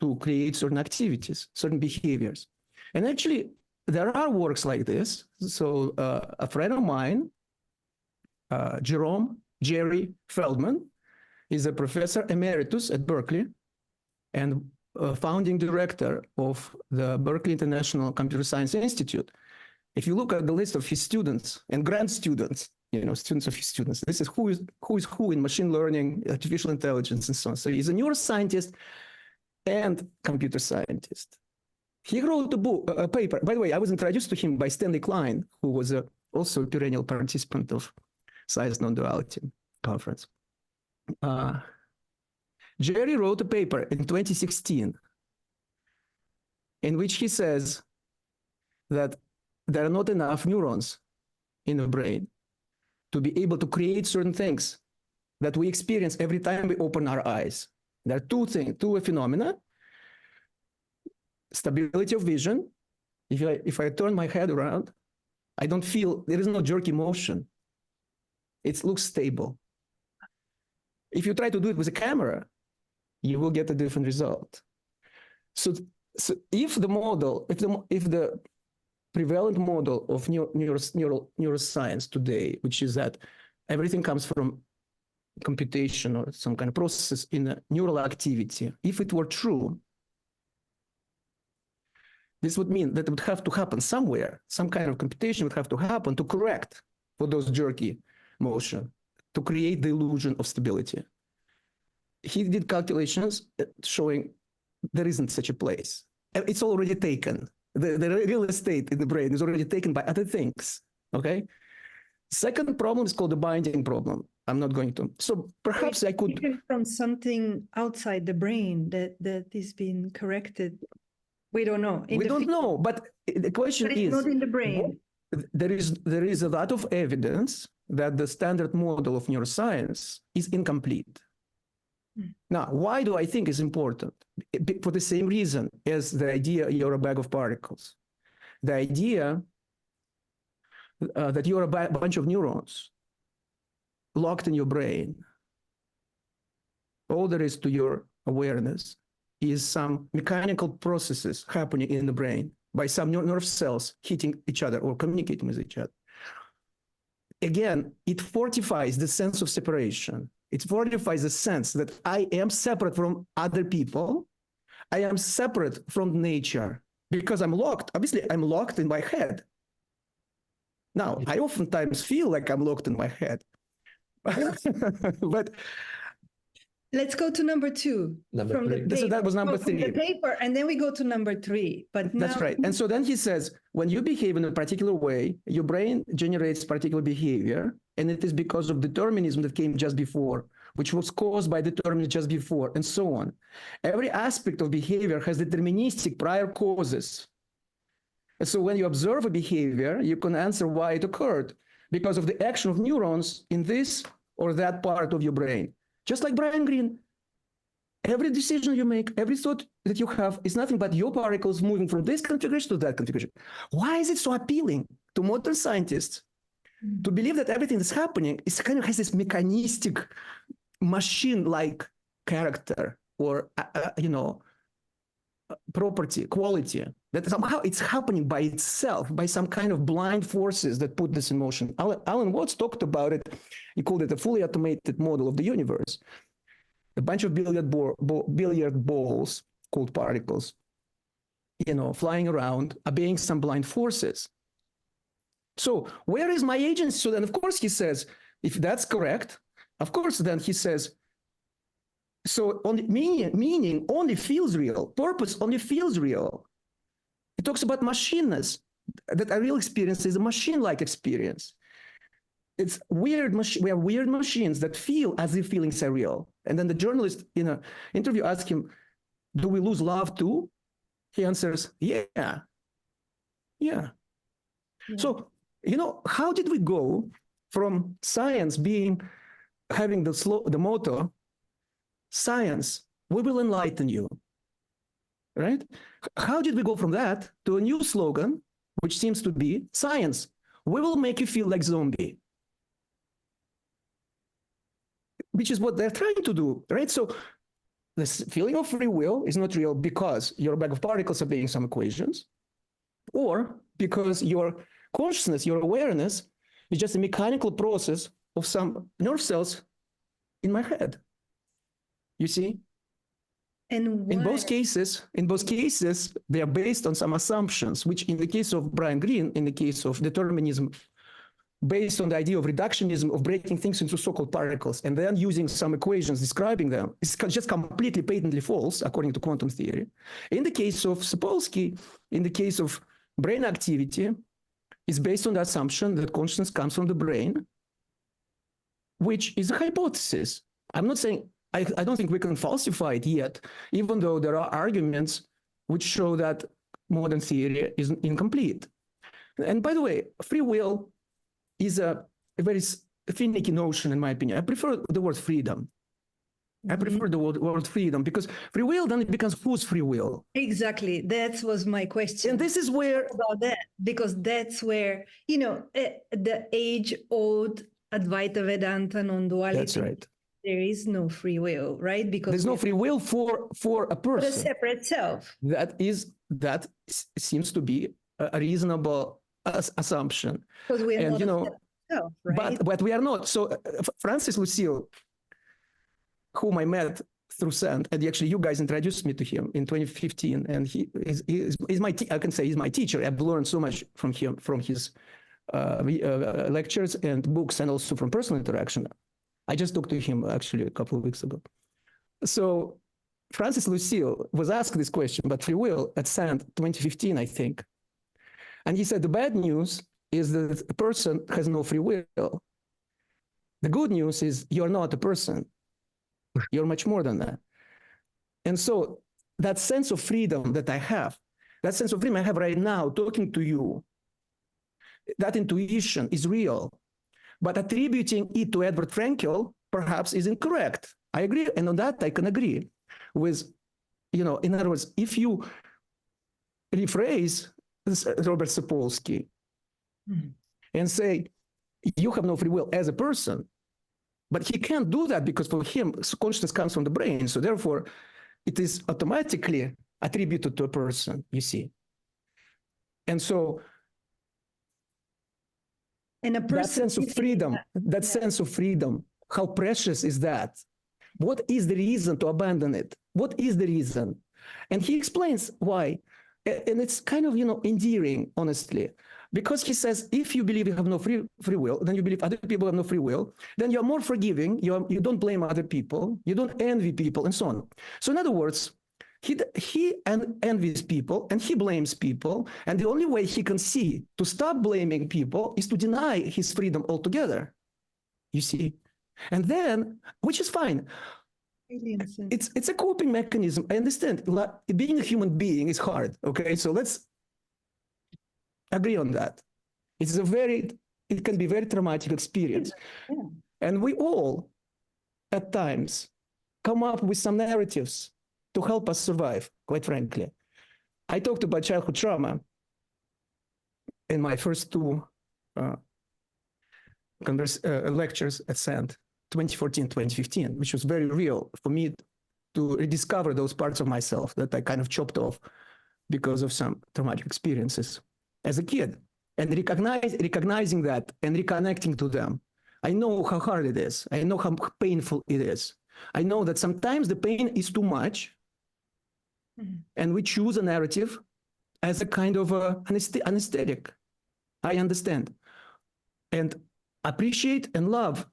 to create certain activities, certain behaviors. And actually, there are works like this. So a friend of mine, Jerry Feldman, is a professor emeritus at Berkeley and founding director of the Berkeley International Computer Science Institute. If you look at the list of his students and grad students, you know, students of his students, this is who is who in machine learning, artificial intelligence, and so on. So he's a neuroscientist and computer scientist. He wrote a paper. By the way, I was introduced to him by Stanley Klein, who was also a perennial participant of Science Non-Duality Conference. Jerry wrote a paper in 2016 in which he says that there are not enough neurons in the brain to be able to create certain things that we experience every time we open our eyes. There are two phenomena: stability of vision. If I turn my head around, I don't feel, there is no jerky motion. It looks stable. If you try to do it with a camera, you will get a different result. So if the prevalent model of neuroscience today, which is that everything comes from computation or some kind of processes in a neural activity, if it were true, this would mean that it would have to happen somewhere. Some kind of computation would have to happen to correct for those jerky motion, to create the illusion of stability. He did calculations showing there isn't such a place. It's already taken. The real estate in the brain is already taken by other things, okay? Second problem is called the binding problem. I'm not going to. So perhaps I could... From something outside the brain that is being corrected. We don't know. We don't know, but the question is... not in the brain. There is a lot of evidence that the standard model of neuroscience is incomplete. Now, why do I think it's important? For the same reason as the idea you're a bag of particles. The idea that you're a bunch of neurons locked in your brain. All there is to your awareness is some mechanical processes happening in the brain by some nerve cells hitting each other or communicating with each other. Again, it fortifies the sense of separation. It fortifies the sense that I am separate from other people. I am separate from nature because I'm locked. Obviously, I'm locked in my head. Now, I oftentimes feel like I'm locked in my head. But let's go to number 2. Number 3. So that was number 3. The paper, and then we go to number 3. But now... That's right. And so then he says, when you behave in a particular way, your brain generates particular behavior, and it is because of determinism that came just before, which was caused by determinism just before, and so on. Every aspect of behavior has deterministic prior causes. And so when you observe a behavior, you can answer why it occurred, because of the action of neurons in this or that part of your brain. Just like Brian Greene, every decision you make, every thought that you have is nothing but your particles moving from this configuration to that configuration. Why is it so appealing to modern scientists To believe that everything that's happening is kind of has this mechanistic, machine-like character or, property, quality, that somehow it's happening by itself, by some kind of blind forces that put this in motion. Alan Watts talked about it. He called it a fully automated model of the universe. A bunch of billiard balls called particles, flying around, obeying some blind forces. So where is my agency? So then, of course, he says, if that's correct, of course, then he says, so only meaning only feels real, purpose only feels real. He talks about machineness, that a real experience is a machine-like experience. It's weird. We have weird machines that feel as if feelings are real. And then the journalist in an interview asks him, do we lose love too? He answers, yeah. So, how did we go from science having the motto, science, we will enlighten you, right? How did we go from that to a new slogan, which seems to be science, we will make you feel like zombie, which is what they're trying to do, right? So this feeling of free will is not real because your bag of particles are obeying some equations, or because your consciousness, your awareness is just a mechanical process of some nerve cells in my head. You see? And in both cases, they are based on some assumptions, which in the case of Brian Greene, in the case of determinism, based on the idea of reductionism, of breaking things into so-called particles, and then using some equations describing them, is just completely patently false, according to quantum theory. In the case of Sapolsky, in the case of brain activity, is based on the assumption that consciousness comes from the brain, which is a hypothesis. I'm not saying, I don't think we can falsify it yet, even though there are arguments which show that modern theory is incomplete. And by the way, free will is a very finicky notion, in my opinion. I prefer the word freedom. I prefer the word freedom, because free will, then it becomes whose free will? Exactly. That was my question. And this is where... About that, because that's where, the age-old Advaita Vedanta non-duality. That's right. There is no free will, right? Because there's no free will for a person. For a separate self. That seems to be a reasonable assumption. Because we are not self, right? But we are not. So Francis Lucille, whom I met through SAND, and actually you guys introduced me to him in 2015, and he is my I can say he's my teacher. I've learned so much from him, from his lectures and books, and also from personal interaction. I just talked to him actually a couple of weeks ago. So Francis Lucille was asked this question about free will at SAND 2015, I think. And he said, the bad news is that a person has no free will. The good news is you're not a person. You're much more than that. And so that sense of freedom that I have, that sense of freedom I have right now talking to you, that intuition is real. But attributing it to Edward Frenkel perhaps is incorrect. I agree, and on that I can agree with, in other words, if you rephrase Robert Sapolsky and say, you have no free will as a person, but he can't do that because for him, consciousness comes from the brain, so therefore it is automatically attributed to a person, you see. And so and a person, that sense of freedom, how precious is that? What is the reason to abandon it? What is the reason? And he explains why. And it's kind of, endearing, honestly, because he says, if you believe you have no free will, then you believe other people have no free will, then you're more forgiving, you don't blame other people, you don't envy people, and so on. So in other words, he envies people and he blames people, and the only way he can see to stop blaming people is to deny his freedom altogether, you see. And then, which is fine, it's a coping mechanism. I understand, being a human being is hard, okay? So let's agree on that. It can be a very traumatic experience. Yeah. And we all, at times, come up with some narratives to help us survive, quite frankly. I talked about childhood trauma in my first two lectures at SANT 2014, 2015, which was very real for me to rediscover those parts of myself that I kind of chopped off because of some traumatic experiences as a kid. And recognizing that and reconnecting to them. I know how hard it is. I know how painful it is. I know that sometimes the pain is too much, and we choose a narrative as a kind of anesthetic. I understand. And appreciate and love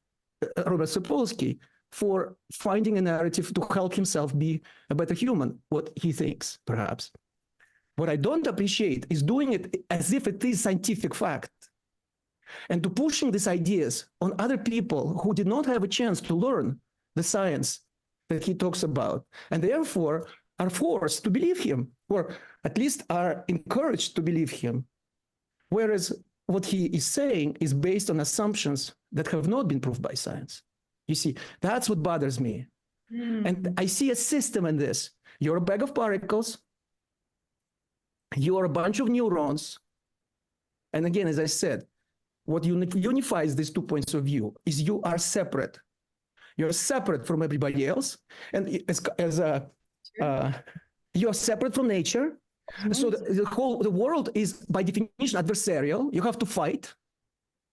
Robert Sapolsky for finding a narrative to help himself be a better human, what he thinks, perhaps. What I don't appreciate is doing it as if it is scientific fact, and to pushing these ideas on other people who did not have a chance to learn the science that he talks about, and therefore are forced to believe him, or at least are encouraged to believe him. Whereas what he is saying is based on assumptions that have not been proved by science. You see, that's what bothers me. And I see a system in this. You're a bag of particles. You are a bunch of neurons. And again, as I said, what unifies these 2 points of view is you are separate. You're separate from everybody else. And you're separate from nature. So the world is by definition adversarial. You have to fight.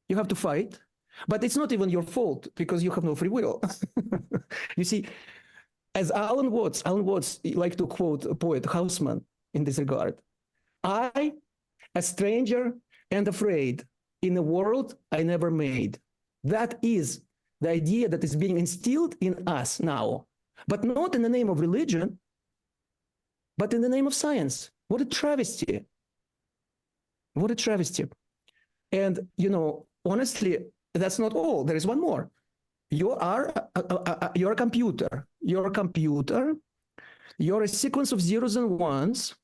You have to fight. But it's not even your fault because you have no free will. You see, as Alan Watts liked to quote a poet, Hausman, in this regard, I, a stranger and afraid, in a world I never made. That is the idea that is being instilled in us now, but not in the name of religion, but in the name of science. What a travesty. What a travesty. And, you know, honestly, that's not all. There is one more. You're a computer. You're a computer. You're a sequence of zeros and ones.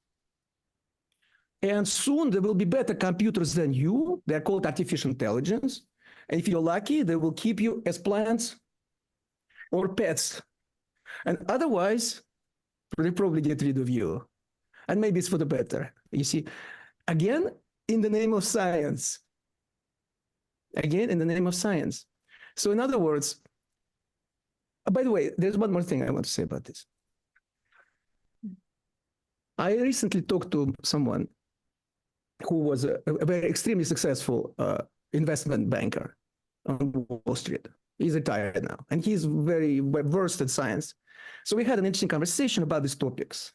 And soon there will be better computers than you. They're called artificial intelligence. And if you're lucky, they will keep you as plants or pets. And otherwise, they probably get rid of you. And maybe it's for the better. You see, again, in the name of science. Again, in the name of science. So in other words, by the way, there's one more thing I want to say about this. I recently talked to someone who was a very extremely successful investment banker on Wall Street. He's retired now, and he's very versed in science. So we had an interesting conversation about these topics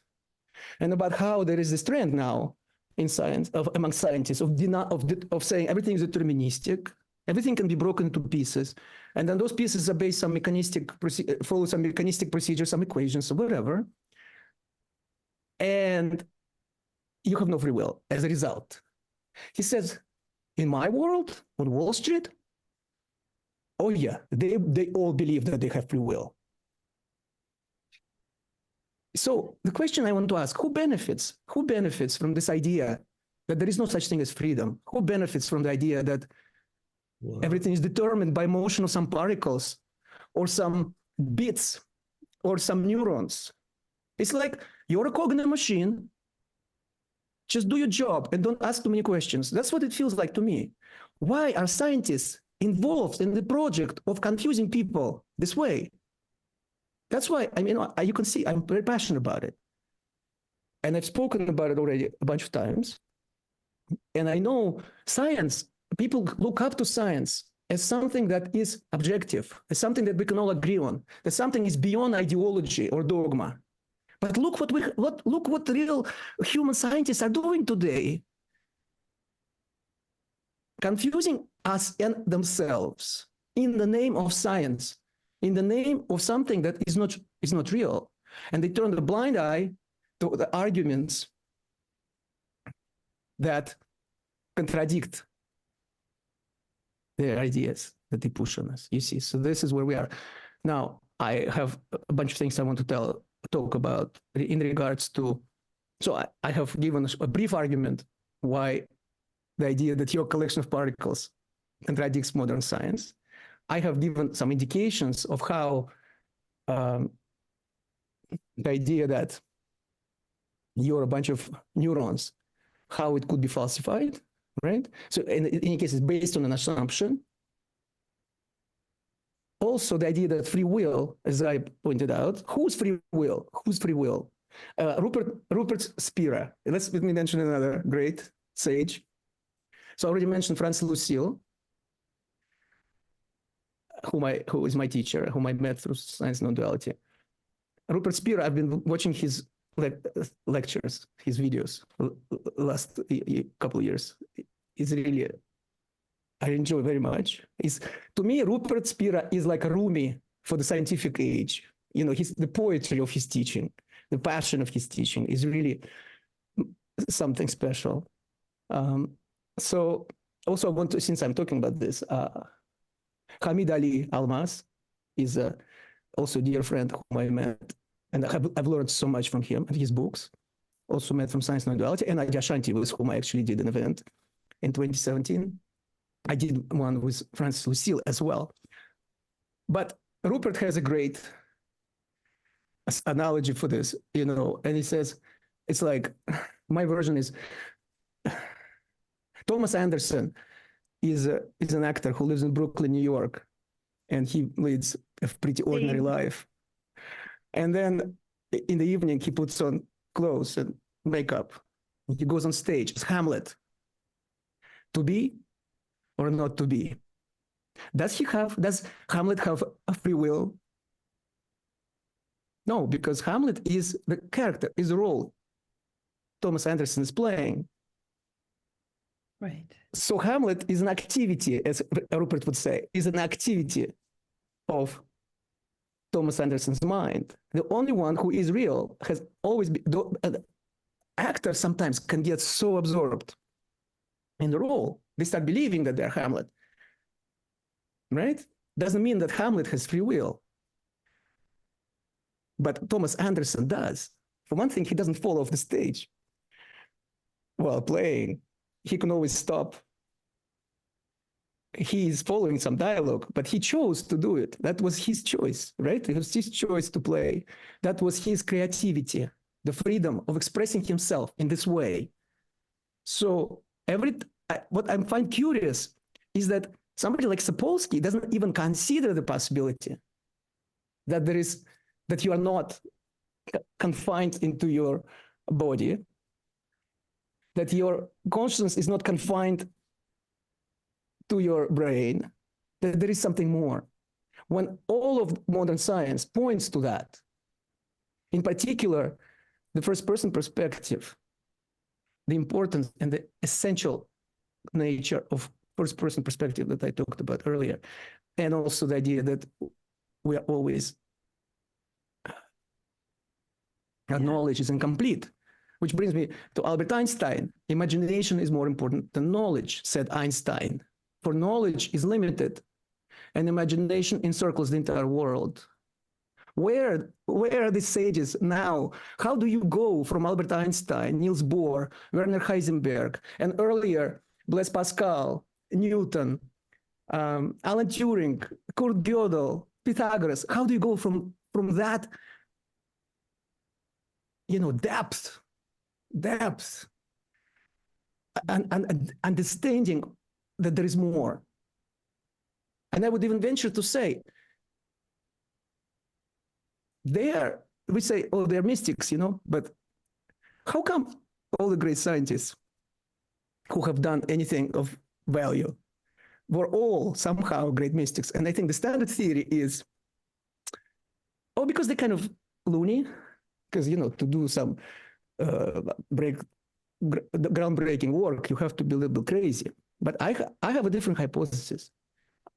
and about how there is this trend now in science, among scientists, of saying everything is deterministic, everything can be broken into pieces, and then those pieces are based on follow some mechanistic procedures, some equations, or whatever. And you have no free will as a result. He says, in my world, on Wall Street, oh yeah, they all believe that they have free will. So the question I want to ask, who benefits? Who benefits from this idea that there is no such thing as freedom? Who benefits from the idea that everything is determined by motion of some particles or some bits or some neurons? It's like you're a cognitive machine. Just do your job and don't ask too many questions. That's what it feels like to me. Why are scientists involved in the project of confusing people this way? That's why, I mean, you can see I'm very passionate about it. And I've spoken about it already a bunch of times. And I know science, people look up to science as something that is objective, as something that we can all agree on, that something is beyond ideology or dogma. But look what real human scientists are doing today. Confusing us and themselves in the name of science, in the name of something that is not real. And they turn the blind eye to the arguments that contradict their ideas that they push on us, you see. So this is where we are. Now, I have a bunch of things I want to talk about in regards to, so I have given a brief argument why the idea that your collection of particles contradicts modern science. I have given some indications of how the idea that you're a bunch of neurons, how it could be falsified, right? So in any case, it's based on an assumption. also the idea that free will, as I pointed out, whose free will? Whose free will? Rupert Spira. Let me mention another great sage. So I already mentioned Franz Lucille, who is my teacher, whom I met through Science and Non-Duality. Rupert Spira, I've been watching his lectures, his videos last couple of years. It's really, I enjoy very much. To me, Rupert Spira is like a Rumi for the scientific age. You know, the poetry of his teaching, the passion of his teaching is really something special. So also I want to, since I'm talking about this, Hamid Ali Almas is also a dear friend whom I met, and I've learned so much from him and his books. Also met from Science and Non-Duality, and Nadia Shanti, with whom I actually did an event in 2017. I did one with Franz Lucille as well. But Rupert has a great analogy for this, you know, and he says, it's like, my version is, Thomas Anderson is an actor who lives in Brooklyn, New York, and he leads a pretty ordinary life. And then in the evening, he puts on clothes and makeup. He goes on stage as Hamlet. To be or not to be? Does Hamlet have a free will? No, because Hamlet is the character, is the role Thomas Anderson is playing. Right. So Hamlet is an activity, as Rupert would say, is an activity of Thomas Anderson's mind. The only one who is real has always been, actors sometimes can get so absorbed in the role, they start believing that they're Hamlet, right? Doesn't mean that Hamlet has free will. But Thomas Anderson does. For one thing, he doesn't fall off the stage while playing. He can always stop. He is following some dialogue, but he chose to do it. That was his choice, right? It was his choice to play. That was his creativity, the freedom of expressing himself in this way. So what I find curious is that somebody like Sapolsky doesn't even consider the possibility that you are not confined into your body, that your consciousness is not confined to your brain, that there is something more. When all of modern science points to that, in particular, the first-person perspective, the importance and the essential nature of first-person perspective that I talked about earlier, and also the idea that we are always, our knowledge is incomplete, which brings me to Albert Einstein. Imagination is more important than knowledge, said Einstein. For knowledge is limited, and imagination encircles the entire world. Where are the sages now? How do you go from Albert Einstein, Niels Bohr, Werner Heisenberg, and earlier Blaise Pascal, Newton, Alan Turing, Kurt Gödel, Pythagoras? How do you go from that, depth, and understanding that there is more? And I would even venture to say, we say, oh, they're mystics, but how come all the great scientists who have done anything of value were all somehow great mystics? And I think the standard theory is, because they're kind of loony, because, to do some groundbreaking work, you have to be a little bit crazy. But I have a different hypothesis,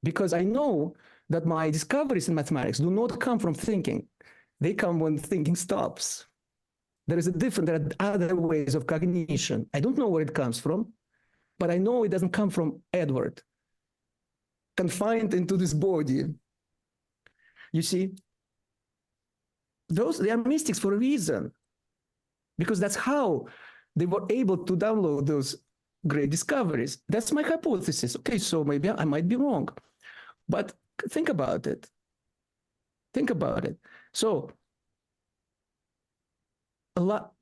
because I know that my discoveries in mathematics do not come from thinking. They come when thinking stops. There are other ways of cognition. I don't know where it comes from, but I know it doesn't come from Edward, confined into this body. You see, they are mystics for a reason, because that's how they were able to download those great discoveries. That's my hypothesis. Okay, so maybe I might be wrong, but think about it. Think about it. So, Srinivasa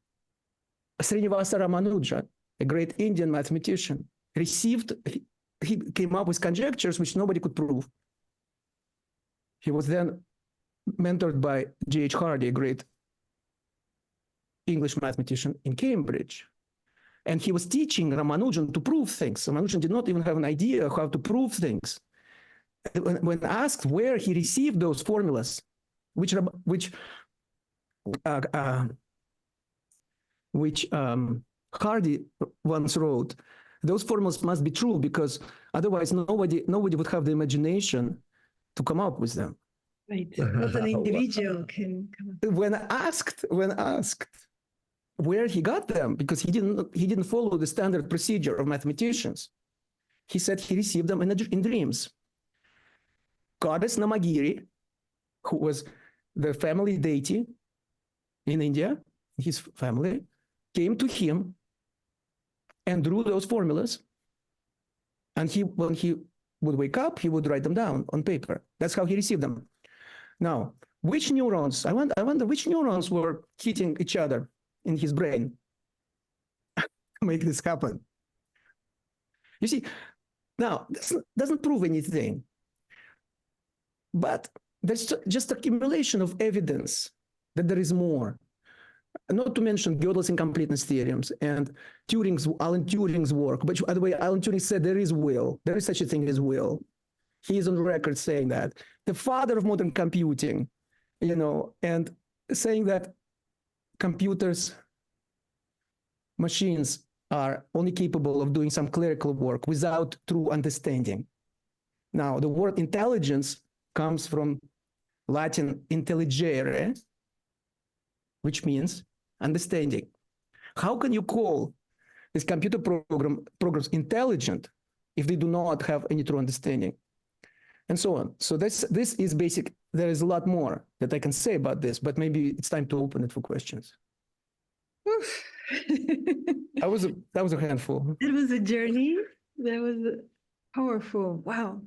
Ramanujan, a great Indian mathematician, he came up with conjectures which nobody could prove. He was then mentored by G.H. Hardy, a great English mathematician in Cambridge. And he was teaching Ramanujan to prove things. Ramanujan did not even have an idea how to prove things. When asked where he received those formulas, which Hardy once wrote, those formulas must be true because otherwise nobody would have the imagination to come up with them. Right. Not an individual can come up. When asked where he got them, because he didn't follow the standard procedure of mathematicians, he said he received them in dreams. Goddess Namagiri, who was the family deity in India, his family, came to him and drew those formulas. And when he would wake up, he would write them down on paper. That's how he received them. Now, which neurons, I wonder which neurons were hitting each other in his brain to make this happen. You see, now, this doesn't prove anything, but there's just accumulation of evidence that there is more. Not to mention Gödel's incompleteness theorems and Alan Turing's work. But by the way, Alan Turing said there is will. There is such a thing as will. He is on record saying that. The father of modern computing, and saying that computers, machines are only capable of doing some clerical work without true understanding. Now, the word intelligence comes from Latin intelligere, which means understanding. How can you call these computer programs intelligent if they do not have any true understanding? And so on. So this is basic. There is a lot more that I can say about this, but maybe it's time to open it for questions. That was a handful. It was a journey. That was powerful. Wow.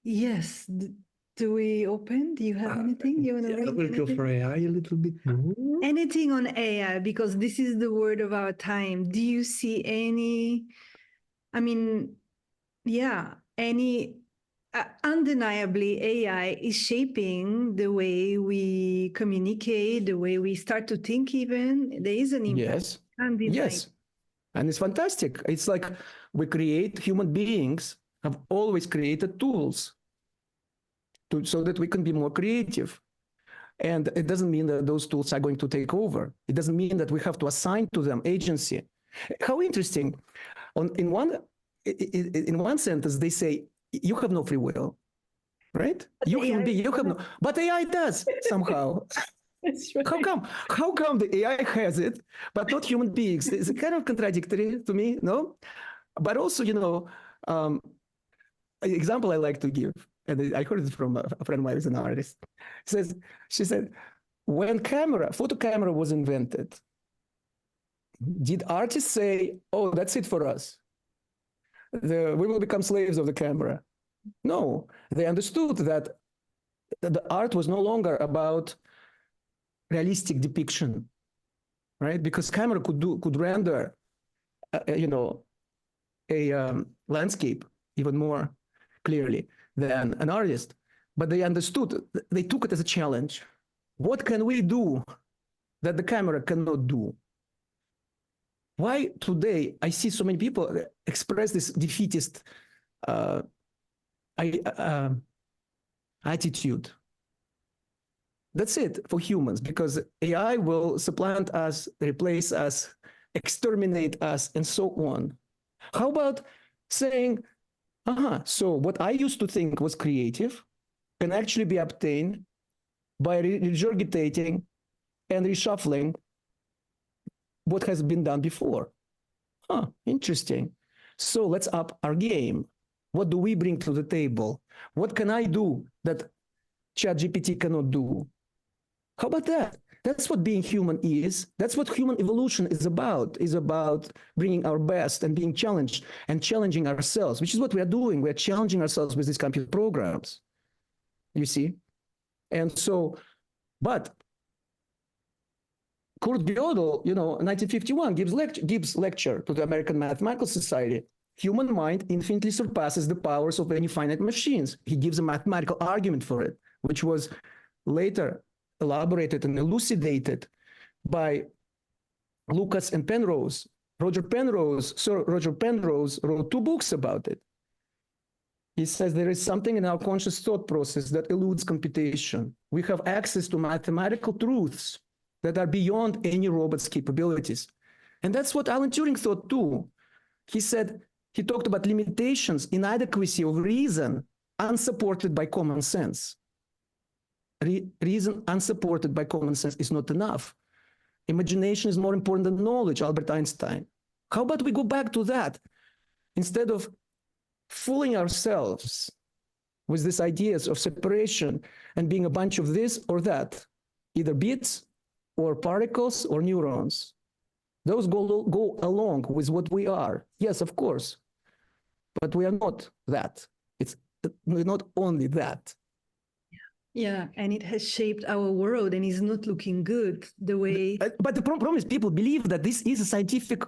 Yes. Do we open? Do you have anything you want to read? I will go for AI a little bit more. Anything on AI, because this is the word of our time. Do you see any, undeniably AI is shaping the way we communicate, the way we start to think even. There is an impact. Yes. And it's fantastic. It's like human beings have always created tools so that we can be more creative. And it doesn't mean that those tools are going to take over. It doesn't mean that we have to assign to them agency. How interesting. In one sentence, they say, you have no free will, right? You human being, you have no, but AI does somehow. That's right. How come the AI has it, but not human beings? It's kind of contradictory to me, no? But also, an example I like to give, and I heard it from a friend of mine who's an artist. She said, when photo camera was invented, did artists say, oh, that's it for us? We will become slaves of the camera? No, they understood that the art was no longer about realistic depiction, right? Because camera could render, a landscape even more clearly than an artist. But they understood, they took it as a challenge. What can we do that the camera cannot do? Why today I see so many people express this defeatist attitude? That's it for humans, because AI will supplant us, replace us, exterminate us, and so on. How about saying, so what I used to think was creative can actually be obtained by regurgitating and reshuffling what has been done before. Interesting. So let's up our game. What do we bring to the table? What can I do that ChatGPT cannot do? How about that? That's what being human is. That's what human evolution is about bringing our best and being challenged and challenging ourselves, which is what we are doing. We are challenging ourselves with these computer programs, you see? And so, but Kurt Gödel, in 1951 gives lecture to the American Mathematical Society, human mind infinitely surpasses the powers of any finite machines. He gives a mathematical argument for it, which was later elaborated and elucidated by Lucas and Penrose. Sir Roger Penrose wrote 2 books about it. He says there is something in our conscious thought process that eludes computation. We have access to mathematical truths that are beyond any robot's capabilities. And that's what Alan Turing thought too. He said, he talked about limitations, inadequacy of reason unsupported by common sense. Reason unsupported by common sense is not enough. Imagination is more important than knowledge, Albert Einstein. How about we go back to that? Instead of fooling ourselves with these ideas of separation and being a bunch of this or that, either bits or particles or neurons. Those go along with what we are. Yes, of course, but we are not that. We're not only that. Yeah, and it has shaped our world and is not looking good the way. But the problem is people believe that this is a scientific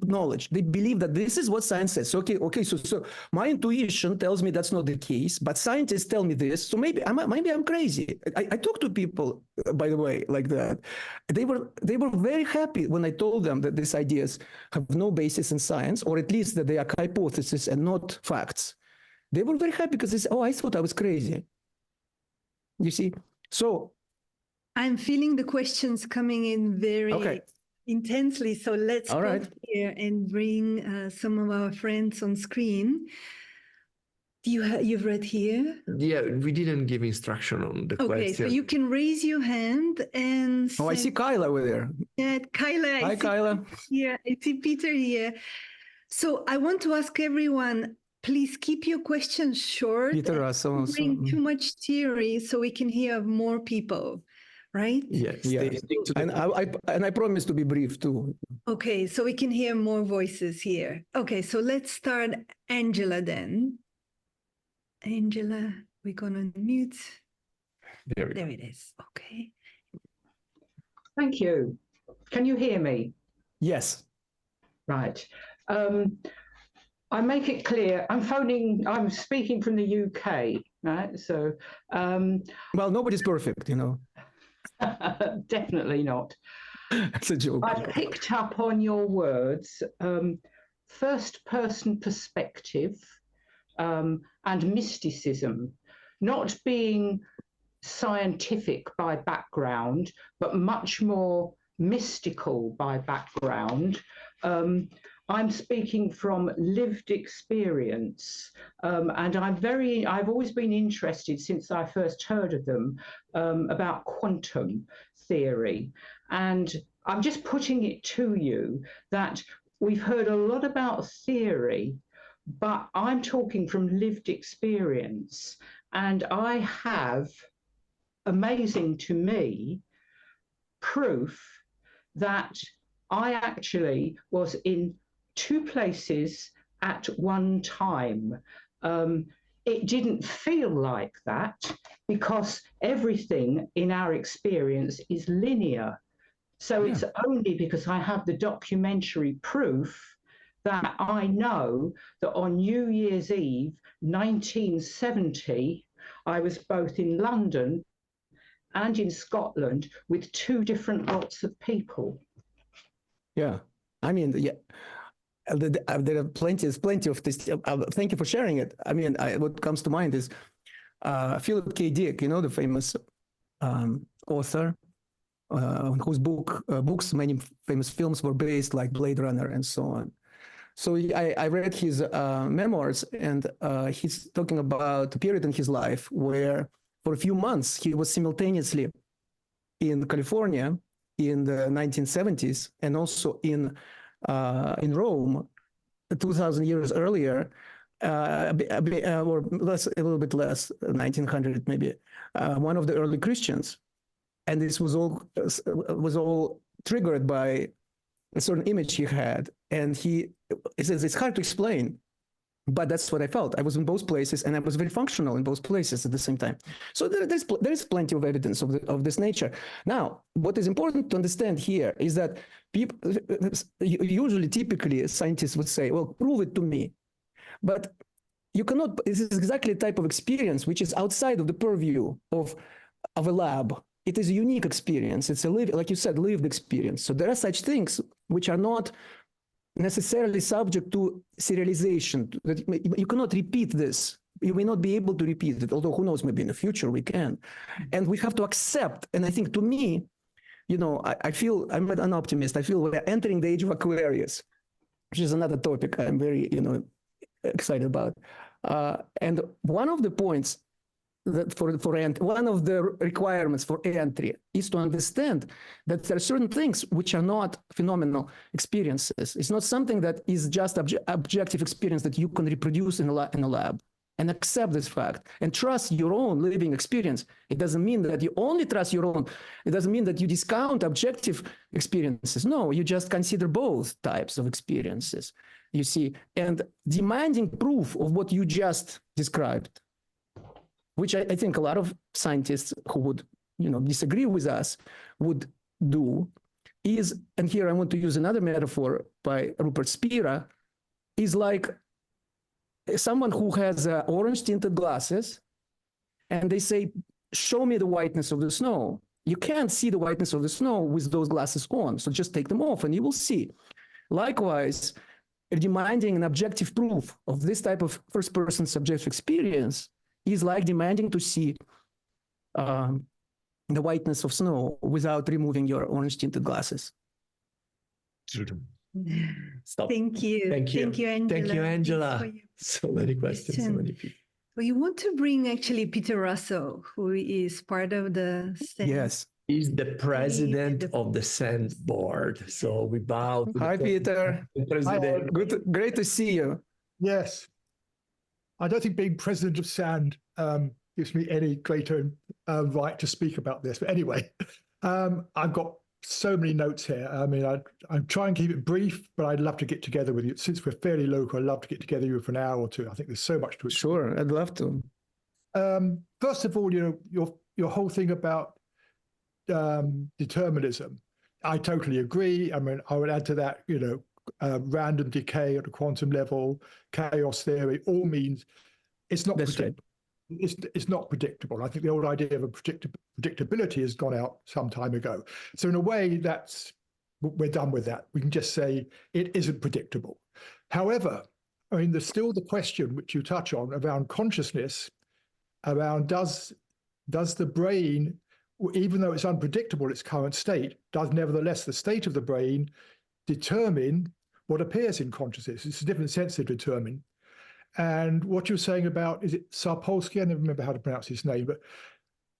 knowledge. They believe that this is what science says. Okay, so my intuition tells me that's not the case, but scientists tell me this. So maybe I'm crazy. I talk to people, by the way, like that. They were very happy when I told them that these ideas have no basis in science, or at least that they are hypotheses and not facts. They were very happy because they said, "Oh, I thought I was crazy." You see, so I'm feeling the questions coming in very intensely. So let's go here and bring some of our friends on screen. You've read here? Yeah, we didn't give instruction on the question. Okay, so you can raise your hand and Oh, I see Kyla over there. Yeah, Kyla. Hi, Kyla. Yeah, I see Peter here. So I want to ask everyone, please keep your questions short. Peter, bring too much theory so we can hear more people, right? Yes. Yeah. And I promise to be brief too. Okay, so we can hear more voices here. Okay, so let's start Angela then. Angela, we're gonna mute. There it is. Okay. Thank you. Can you hear me? Yes. Right. I make it clear, I'm speaking from the UK, right? So, well, nobody's perfect, you know. Definitely not. That's a joke. I picked up on your words, first person perspective and mysticism, not being scientific by background, but much more mystical by background. I'm speaking from lived experience, and I've always been interested since I first heard of them about quantum theory. And I'm just putting it to you that we've heard a lot about theory, but I'm talking from lived experience. And I have, amazing to me, proof that I actually was in 2 places at one time. It didn't feel like that because everything in our experience is linear. So it's only because I have the documentary proof that I know that on New Year's Eve, 1970, I was both in London and in Scotland with 2 different lots of people. Yeah, I mean, yeah. There are plenty of this. Thank you for sharing it. I mean, what comes to mind is Philip K. Dick, you know, the famous author on whose books many famous films were based, like Blade Runner and so on. So I read his memoirs, and he's talking about a period in his life where for a few months he was simultaneously in California in the 1970s and also in Rome 2,000 years earlier, or less, a little bit less, 1900 maybe, one of the early Christians. And this was all triggered by a certain image he had. And he says, it's hard to explain. But that's what I felt. I was in both places, and I was very functional in both places at the same time. So there is plenty of evidence of this nature. Now, what is important to understand here is that people usually, typically, scientists would say, "Well, prove it to me," but you cannot. This is exactly the type of experience which is outside of the purview of a lab. It is a unique experience. It's a like you said, lived experience. So there are such things which are not necessarily subject to serialization. That you cannot repeat this. You may not be able to repeat it, although who knows, maybe in the future we can. And we have to accept, and I think to me, you know, I feel, I'm an optimist. I feel we're entering the age of Aquarius, which is another topic I'm very, you know, excited about. And one of the points that one of the requirements for entry is to understand that there are certain things which are not phenomenal experiences. It's not something that is just objective experience that you can reproduce in a lab, and accept this fact and trust your own living experience. It doesn't mean that you only trust your own. It doesn't mean that you discount objective experiences. No, you just consider both types of experiences, you see, and demanding proof of what you just described, which I think a lot of scientists who would, you know, disagree with us would do, is, and here I want to use another metaphor by Rupert Spira, is like someone who has orange tinted glasses, and they say, "Show me the whiteness of the snow." You can't see the whiteness of the snow with those glasses on, so just take them off and you will see. Likewise, demanding an objective proof of this type of first-person subjective experience is like demanding to see the whiteness of snow without removing your orange-tinted glasses. Stop. Thank you. Thank you. Thank you, Angela. Thank you, Angela. So many questions, so many people. Well, you want to bring actually Peter Russo, who is part of the SAND. Yes. He's the president of the SAND board. So we bow to Hi, Peter. Hi, great to see you. Yes. I don't think being president of SAND gives me any greater right to speak about this. But anyway, I've got so many notes here. I mean, I'm trying to keep it brief, but I'd love to get together with you. Since we're fairly local, I'd love to get together with you for an hour or two. I think there's so much to explain. Sure, I'd love to. First of all, you know, your whole thing about determinism, I totally agree. I mean, I would add to that, you know, random decay at the quantum level, chaos theory, all means it's not predictable. It's not predictable. I think the old idea of a predictability has gone out some time ago. So in a way, we're done with that. We can just say it isn't predictable. However, I mean, there's still the question which you touch on around consciousness, around does the brain, even though it's unpredictable, its current state, does nevertheless the state of the brain determine what appears in consciousness? It's a different sense of determine. And what you're saying about, is it Sapolsky? I never remember how to pronounce his name,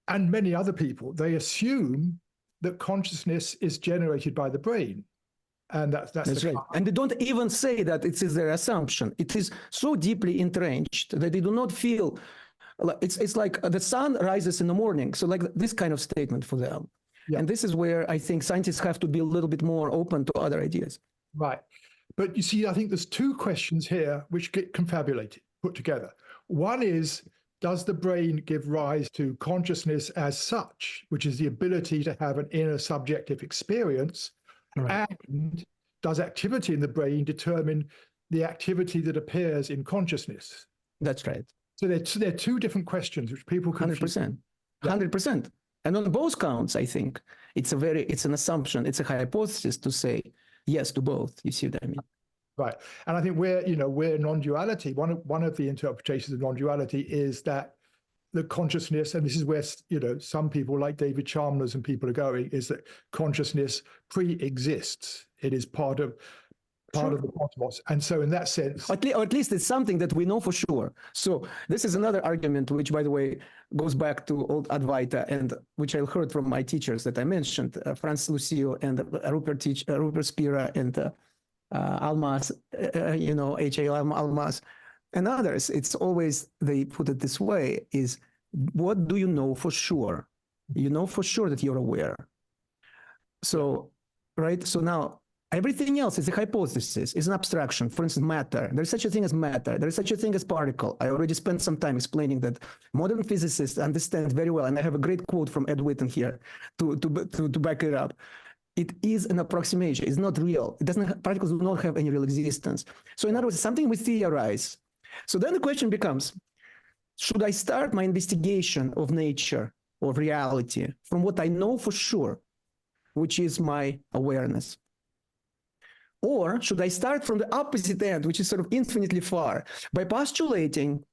and many other people, they assume that consciousness is generated by the brain. And that's right. And they don't even say that it is their assumption. It is so deeply entrenched that they do not feel, it's like the sun rises in the morning. So like this kind of statement for them. Yeah. And this is where I think scientists have to be a little bit more open to other ideas. Right. But you see, I think there's two questions here which get confabulated, put together. One is, does the brain give rise to consciousness as such, which is the ability to have an inner subjective experience? Right. And does activity in the brain determine the activity that appears in consciousness? That's right. So they're two different questions which people confuse. 100%. 100%. And on both counts, I think it's an assumption, it's a hypothesis to say yes to both. You see what I mean? Right. And I think we're non-duality. One of the interpretations of non-duality is that the consciousness, and this is where, you know, some people like David Chalmers and people are going, is that consciousness pre-exists. It is part of the cosmos. And so in that sense... Or at least it's something that we know for sure. So this is another argument, which, by the way, goes back to old Advaita, and which I heard from my teachers that I mentioned, Franz Lucio and Rupert Spira and Almas, H.A. Almas, and others. It's always, they put it this way, is what do you know for sure? You know for sure that you're aware. So, right? So now, Everything else is a hypothesis, is an abstraction. For instance, matter. There's such a thing as matter. There's such a thing as particle. I already spent some time explaining that modern physicists understand very well, and I have a great quote from Ed Witten here to back it up. It is an approximation. It's not real. It doesn't. Particles do not have any real existence. So in other words, something we theorize. So then the question becomes, should I start my investigation of nature, of reality, from what I know for sure, which is my awareness? Or should I start from the opposite end, which is sort of infinitely far, by postulating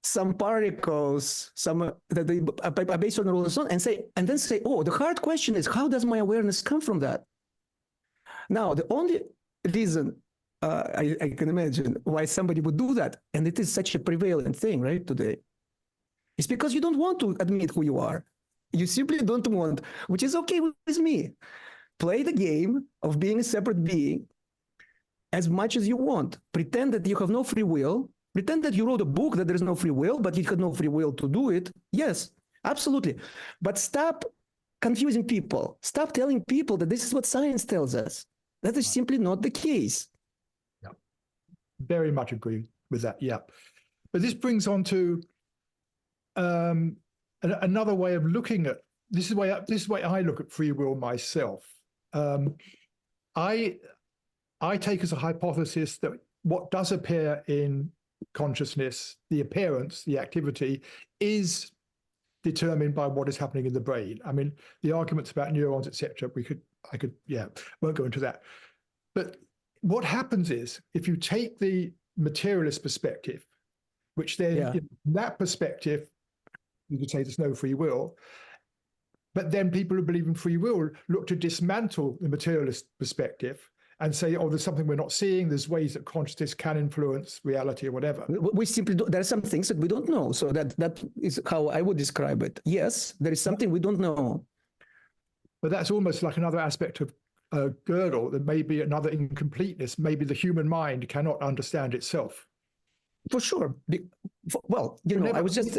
some particles, that are based on the rule and so on, and then say, oh, the hard question is, how does my awareness come from that? Now, the only reason I can imagine why somebody would do that, and it is such a prevalent thing, right, today, is because you don't want to admit who you are. You simply don't want, which is okay with me. Play the game of being a separate being as much as you want. Pretend that you have no free will. Pretend that you wrote a book that there's no free will, but you had no free will to do it. Yes, absolutely. But stop confusing people. Stop telling people that this is what science tells us. That is simply not the case. Yeah, very much agree with that. Yeah, but this brings on to another way of looking at this. Is the way I look at free will myself. I take as a hypothesis that what does appear in consciousness, the appearance, the activity, is determined by what is happening in the brain. I mean, the arguments about neurons, etc., won't go into that. But what happens is, if you take the materialist perspective, which then, in that perspective, you could say there's no free will, but then people who believe in free will look to dismantle the materialist perspective and say, oh, there's something we're not seeing. There's ways that consciousness can influence reality or whatever. We simply don't, there are some things that we don't know. So that is how I would describe it. Yes, there is something we don't know. But that's almost like another aspect of Gödel, that maybe another incompleteness. Maybe the human mind cannot understand itself. For sure. Well, I was just...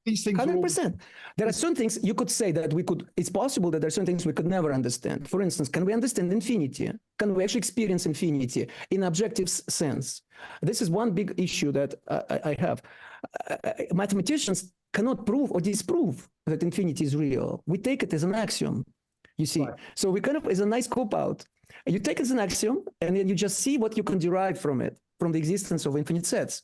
These things 100%. There are certain things you could say that it's possible that there are certain things we could never understand. For instance, can we understand infinity? Can we actually experience infinity in objective sense? This is one big issue that I have. Mathematicians cannot prove or disprove that infinity is real. We take it as an axiom, you see. Right. So we kind of, as a nice cop-out, you take it as an axiom, and then you just see what you can derive from it, from the existence of infinite sets.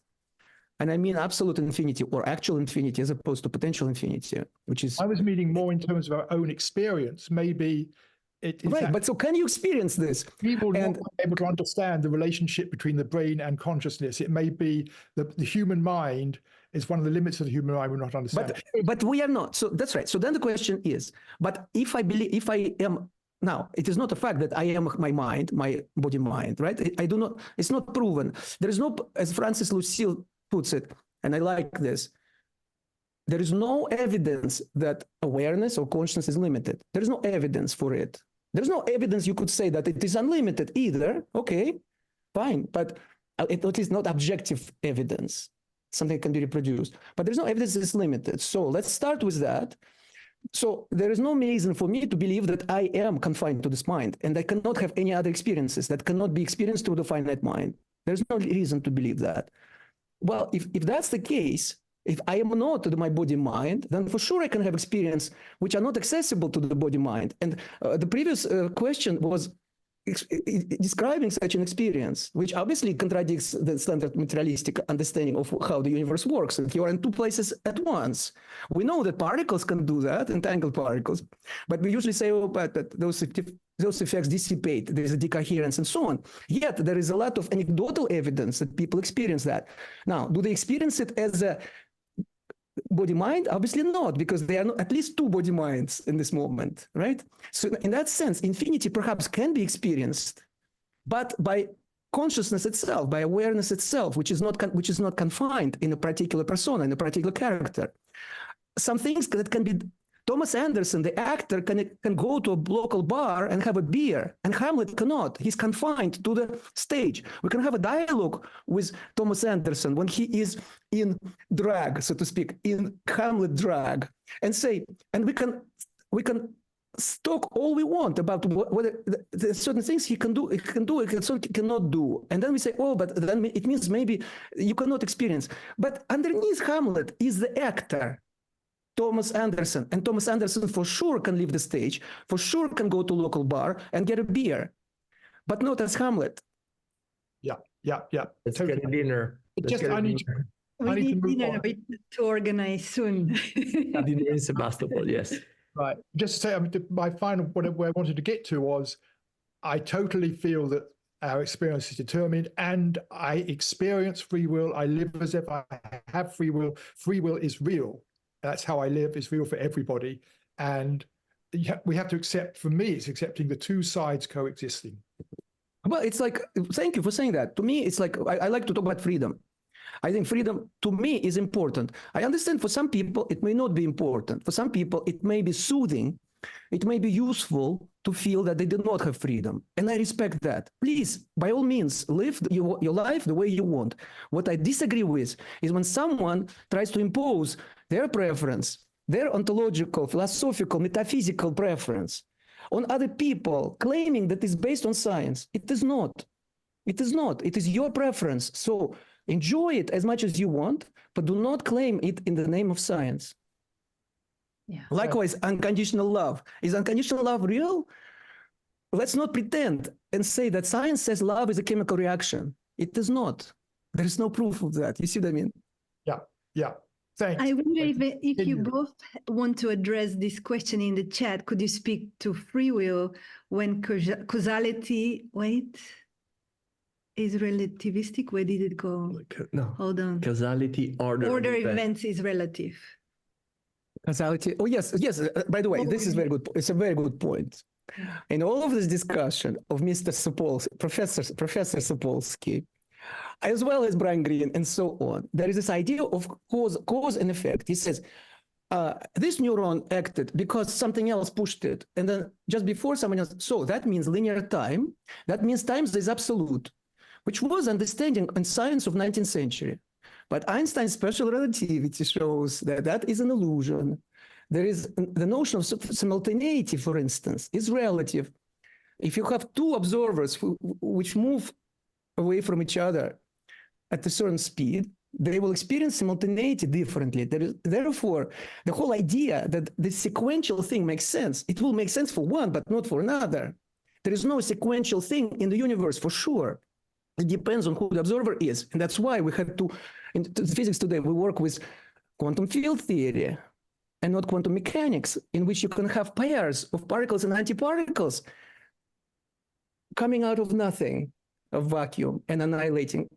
And I mean absolute infinity or actual infinity as opposed to potential infinity, which is... I was meaning more in terms of our own experience. Maybe it is... Right, but so can you experience this? People not able to understand the relationship between the brain and consciousness. It may be that the human mind is one of the limits of the human mind we're not understanding. But we are not. So that's right. So then the question is, but if I am... Now, it is not a fact that I am my mind, my body mind, right? I do not... It's not proven. There is no... As Francis Lucille puts it, and I like this, there is no evidence that awareness or consciousness is limited. There is no evidence for it. There's no evidence you could say that it is unlimited either. Okay, fine, but at least not objective evidence, something can be reproduced. But there's no evidence it's limited. So let's start with that. So there is no reason for me to believe that I am confined to this mind, and I cannot have any other experiences that cannot be experienced through the finite mind. There's no reason to believe that. Well, if that's the case, if I am not to my body-mind, then for sure I can have experience which are not accessible to the body-mind. And the previous question was describing such an experience, which obviously contradicts the standard materialistic understanding of how the universe works. And you are in two places at once. We know that particles can do that, entangled particles, but we usually say, oh, but those effects dissipate, there's a decoherence and so on. Yet there is a lot of anecdotal evidence that people experience that. Now, do they experience it as a body-mind? Obviously not, because there are at least two body-minds in this moment, right? So in that sense, infinity perhaps can be experienced, but by consciousness itself, by awareness itself, which is not confined in a particular persona, in a particular character. Some things that can be... Thomas Anderson, the actor, can go to a local bar and have a beer, and Hamlet cannot. He's confined to the stage. We can have a dialogue with Thomas Anderson when he is in drag, so to speak, in Hamlet drag, and say, and we can talk all we want about what the certain things he can do, he cannot do. And then we say, oh, but then it means maybe you cannot experience. But underneath Hamlet is the actor, Thomas Anderson. And Thomas Anderson for sure can leave the stage, for sure can go to local bar and get a beer, but not as Hamlet. Yeah. Let's get a dinner. We need dinner to organize soon. Dinner in Sebastopol, yes. Right. Just to say, my final point where I wanted to get to was, I totally feel that our experience is determined, and I experience free will. I live as if I have free will. Free will is real. That's how I live. It's real for everybody. And we have to accept, for me, it's accepting the two sides coexisting. Well, it's like, thank you for saying that. To me, it's like, I like to talk about freedom. I think freedom, to me, is important. I understand for some people, it may not be important. For some people, it may be soothing. It may be useful to feel that they do not have freedom. And I respect that. Please, by all means, live your life the way you want. What I disagree with is when someone tries to impose their preference, their ontological, philosophical, metaphysical preference on other people, claiming that it's based on science. It is not. It is not. It is your preference. So enjoy it as much as you want, but do not claim it in the name of science. Yeah. Likewise, unconditional love. Is unconditional love real? Let's not pretend and say that science says love is a chemical reaction. It is not. There is no proof of that. You see what I mean? Yeah. Thanks. I wonder if you both want to address this question in the chat. Could you speak to free will when causality, is relativistic? Where did it go? No. Hold on. Causality, order events is relative. Causality. Oh, yes. By the way, this is very good. It's a very good point. In all of this discussion of Mr. Sapolsky, Professor Sapolsky, as well as Brian Greene and so on, there is this idea of cause and effect. He says, this neuron acted because something else pushed it. And then just before someone else, so that means linear time. That means time is absolute, which was understanding in science of 19th century. But Einstein's special relativity shows that that is an illusion. There is the notion of simultaneity, for instance, is relative. If you have two observers which move away from each other at a certain speed, they will experience simultaneity differently. Therefore, the whole idea that the sequential thing makes sense, it will make sense for one, but not for another. There is no sequential thing in the universe, for sure. It depends on who the observer is. And that's why we had to, in physics today, we work with quantum field theory and not quantum mechanics, in which you can have pairs of particles and antiparticles coming out of nothing, of vacuum, and annihilating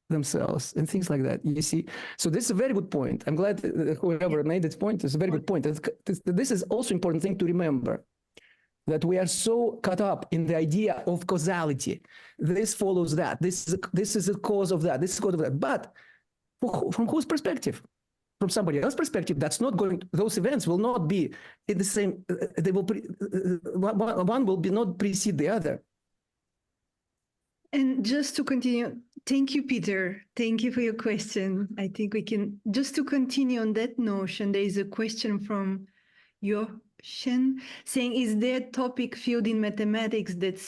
themselves and things like that. You see, so this is a very good point. I'm glad that whoever made this point is a very good point. This is also important thing to remember, that we are so caught up in the idea of causality. This follows that. This is a cause of that. This is a cause of that. But from whose perspective? From somebody else's perspective, that's not going. Those events will not be in the same. They will. One will be not precede the other. And just to continue, thank you, Peter. Thank you for your question. I think we can, just to continue on that notion, there is a question from Yoshin saying, is there a topic field in mathematics that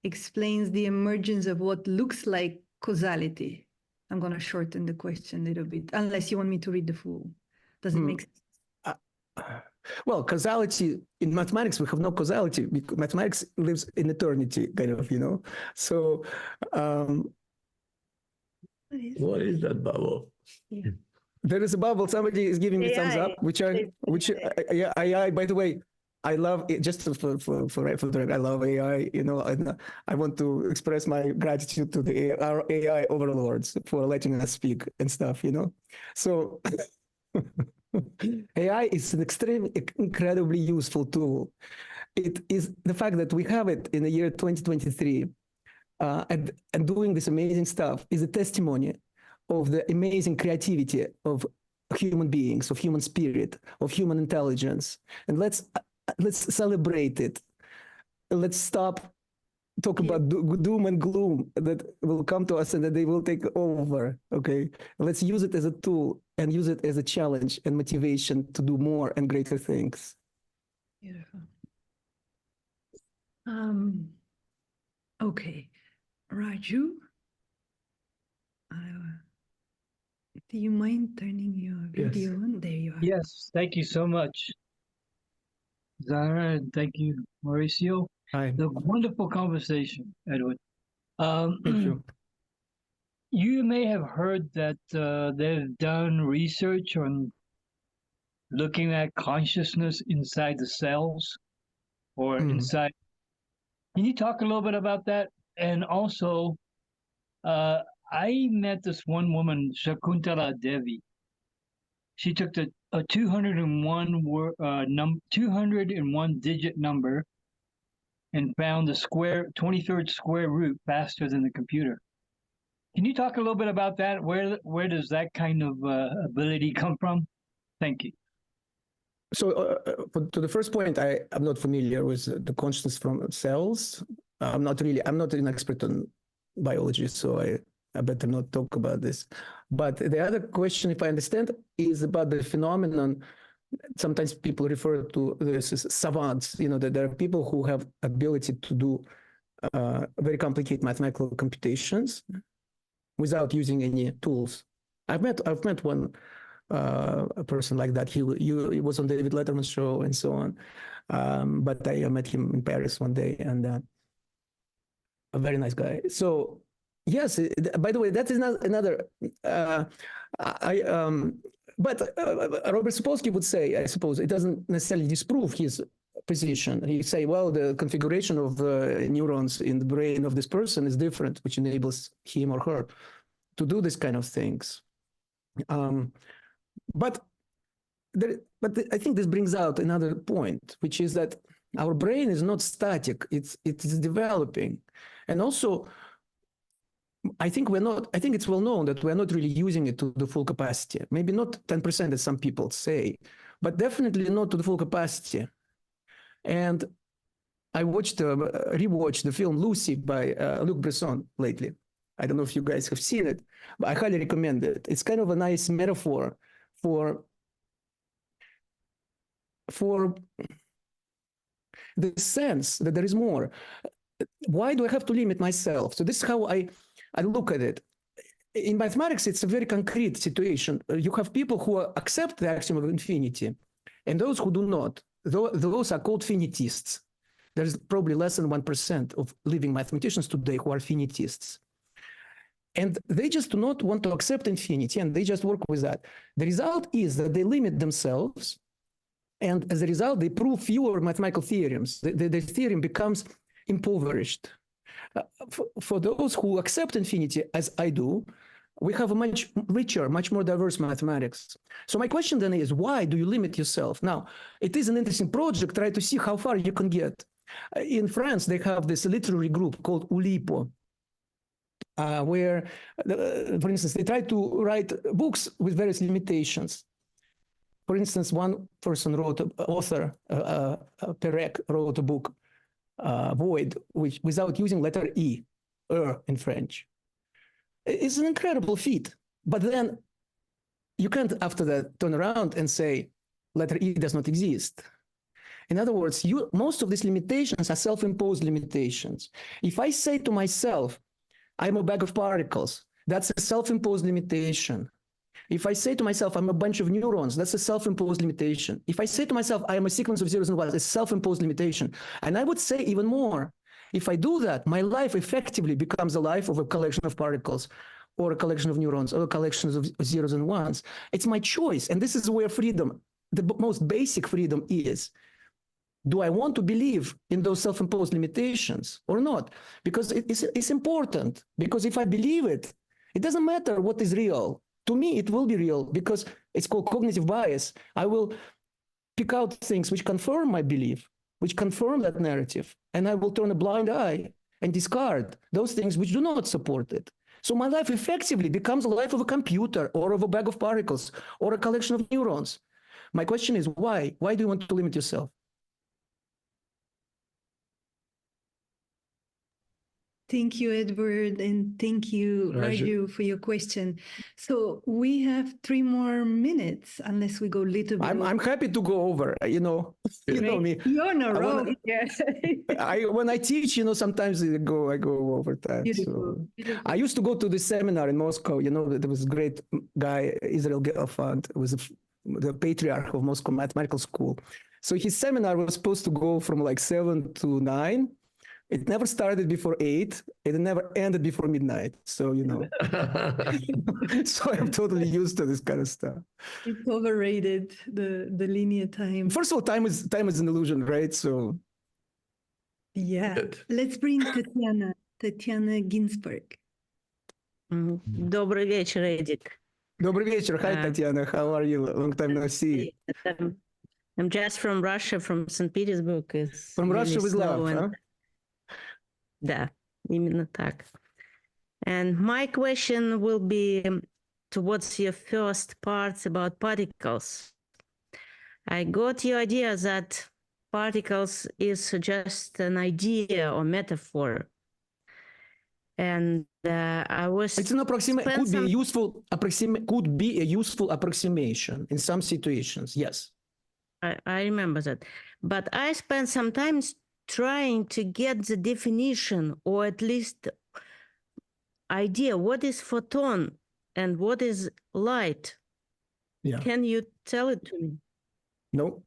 explains the emergence of what looks like causality? I'm going to shorten the question a little bit, unless you want me to read the full. Does it make sense? Well, causality, in mathematics, we have no causality because mathematics lives in eternity, kind of, you know. So, what is that bubble? Yeah. There is a bubble. Somebody is giving me thumbs up, which AI, by the way, I love it. Just for I love AI, you know, and I want to express my gratitude to our AI overlords for letting us speak and stuff, you know. So AI is an incredibly useful tool. It is the fact that we have it in the year 2023 and doing this amazing stuff is a testimony of the amazing creativity of human beings, of human spirit, of human intelligence. And let's celebrate it. Let's stop talking about doom and gloom that will come to us and that they will take over. Okay, let's use it as a tool and use it as a challenge and motivation to do more and greater things. Beautiful. Okay, Raju, do you mind turning your video on? There you are. Yes, thank you so much, Zara, and thank you, Mauricio. Hi. The wonderful conversation, Edward. Thank you. You may have heard that they've done research on looking at consciousness inside the cells or inside. Can you talk a little bit about that? And also, I met this one woman, Shakuntala Devi. She took a 201 digit number and found the 23rd square root faster than the computer. Can you talk a little bit about that? Where does that kind of ability come from? Thank you. So to the first point, I'm not familiar with the consciousness from cells. I'm not an expert on biology, so I better not talk about this. But the other question, if I understand, is about the phenomenon. Sometimes people refer to this as savants, that there are people who have ability to do very complicated mathematical computations without using any tools. I've met one a person like that. He was on David Letterman's show and so on. But I met him in Paris one day, and a very nice guy. So yes, by the way, that is another. But Robert Sapolsky would say, I suppose, it doesn't necessarily disprove his position. He say, well, the configuration of the neurons in the brain of this person is different, which enables him or her to do this kind of things. But I think this brings out another point, which is that our brain is not static; it's developing, and also I think it's well known that we're not really using it to the full capacity. Maybe not 10%, as some people say, but definitely not to the full capacity. And I rewatched the film Lucy by Luc Besson lately. I don't know if you guys have seen it, but I highly recommend it. It's kind of a nice metaphor for the sense that there is more. Why do I have to limit myself? So this is how I look at it. In mathematics, it's a very concrete situation. You have people who accept the axiom of infinity, and those who do not. Those are called finitists. There's probably less than 1% of living mathematicians today who are finitists. And they just do not want to accept infinity, and they just work with that. The result is that they limit themselves, and as a result, they prove fewer mathematical theorems. The theorem becomes impoverished. For those who accept infinity, as I do, we have a much richer, much more diverse mathematics. So my question then is, why do you limit yourself? Now, it is an interesting project, try to see how far you can get. In France, they have this literary group called Oulipo, where, for instance, they try to write books with various limitations. For instance, one person author, Perec, wrote a book, Void, which without using letter E, in French. It's an incredible feat. But then you can't, after that, turn around and say, letter E does not exist. In other words, most of these limitations are self-imposed limitations. If I say to myself, I'm a bag of particles, that's a self-imposed limitation. If I say to myself, I'm a bunch of neurons, that's a self-imposed limitation. If I say to myself, I am a sequence of zeros and ones, it's a self-imposed limitation. And I would say even more, if I do that, my life effectively becomes a life of a collection of particles, or a collection of neurons, or a collection of zeros and ones. It's my choice. And this is where freedom, the most basic freedom is. Do I want to believe in those self-imposed limitations or not? Because it's important. Because if I believe it, it doesn't matter what is real. To me, it will be real because it's called cognitive bias. I will pick out things which confirm my belief, which confirm that narrative, and I will turn a blind eye and discard those things which do not support it. So my life effectively becomes a life of a computer or of a bag of particles or a collection of neurons. My question is why? Why do you want to limit yourself? Thank you, Edward, and thank you, Raju, for your question. So we have 3 more minutes, unless we go a little bit. I'm happy to go over. You know me. You're on a roll. When I teach, sometimes I go over time. Beautiful. I used to go to the seminar in Moscow. There was a great guy, Israel Gelfand, was the patriarch of Moscow Mathematical School. So his seminar was supposed to go from like 7 to 9. It never started before 8. It never ended before midnight. So, so I'm totally used to this kind of stuff. It's overrated, the linear time. First of all, time is an illusion, right? So. Yeah. Let's bring Tatiana Ginsberg. Добрый вечер, Эдик. Добрый вечер. Hi, Tatiana. How are you? Long time no see. I'm just from Russia, from St. Petersburg. From Russia with love, huh? Да, именно так. And my question will be towards your first parts about particles. I got your idea that particles is just an idea or metaphor. And I was... It's an approximation, could be a useful approximation in some situations, yes. I remember that. But I spent some time trying to get the definition, or at least idea, what is photon and what is light. Yeah. Can you tell it to me? No.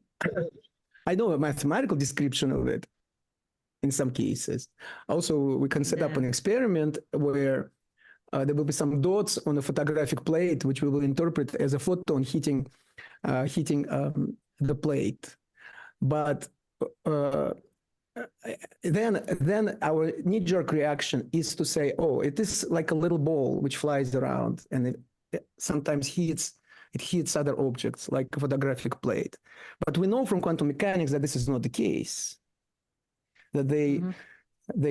I know a mathematical description of it in some cases. Also, we can set up an experiment where there will be some dots on a photographic plate, which we will interpret as a photon hitting the plate. But then our knee-jerk reaction is to say, oh, it is like a little ball which flies around, and it sometimes hits other objects like a photographic plate. But we know from quantum mechanics that this is not the case, that they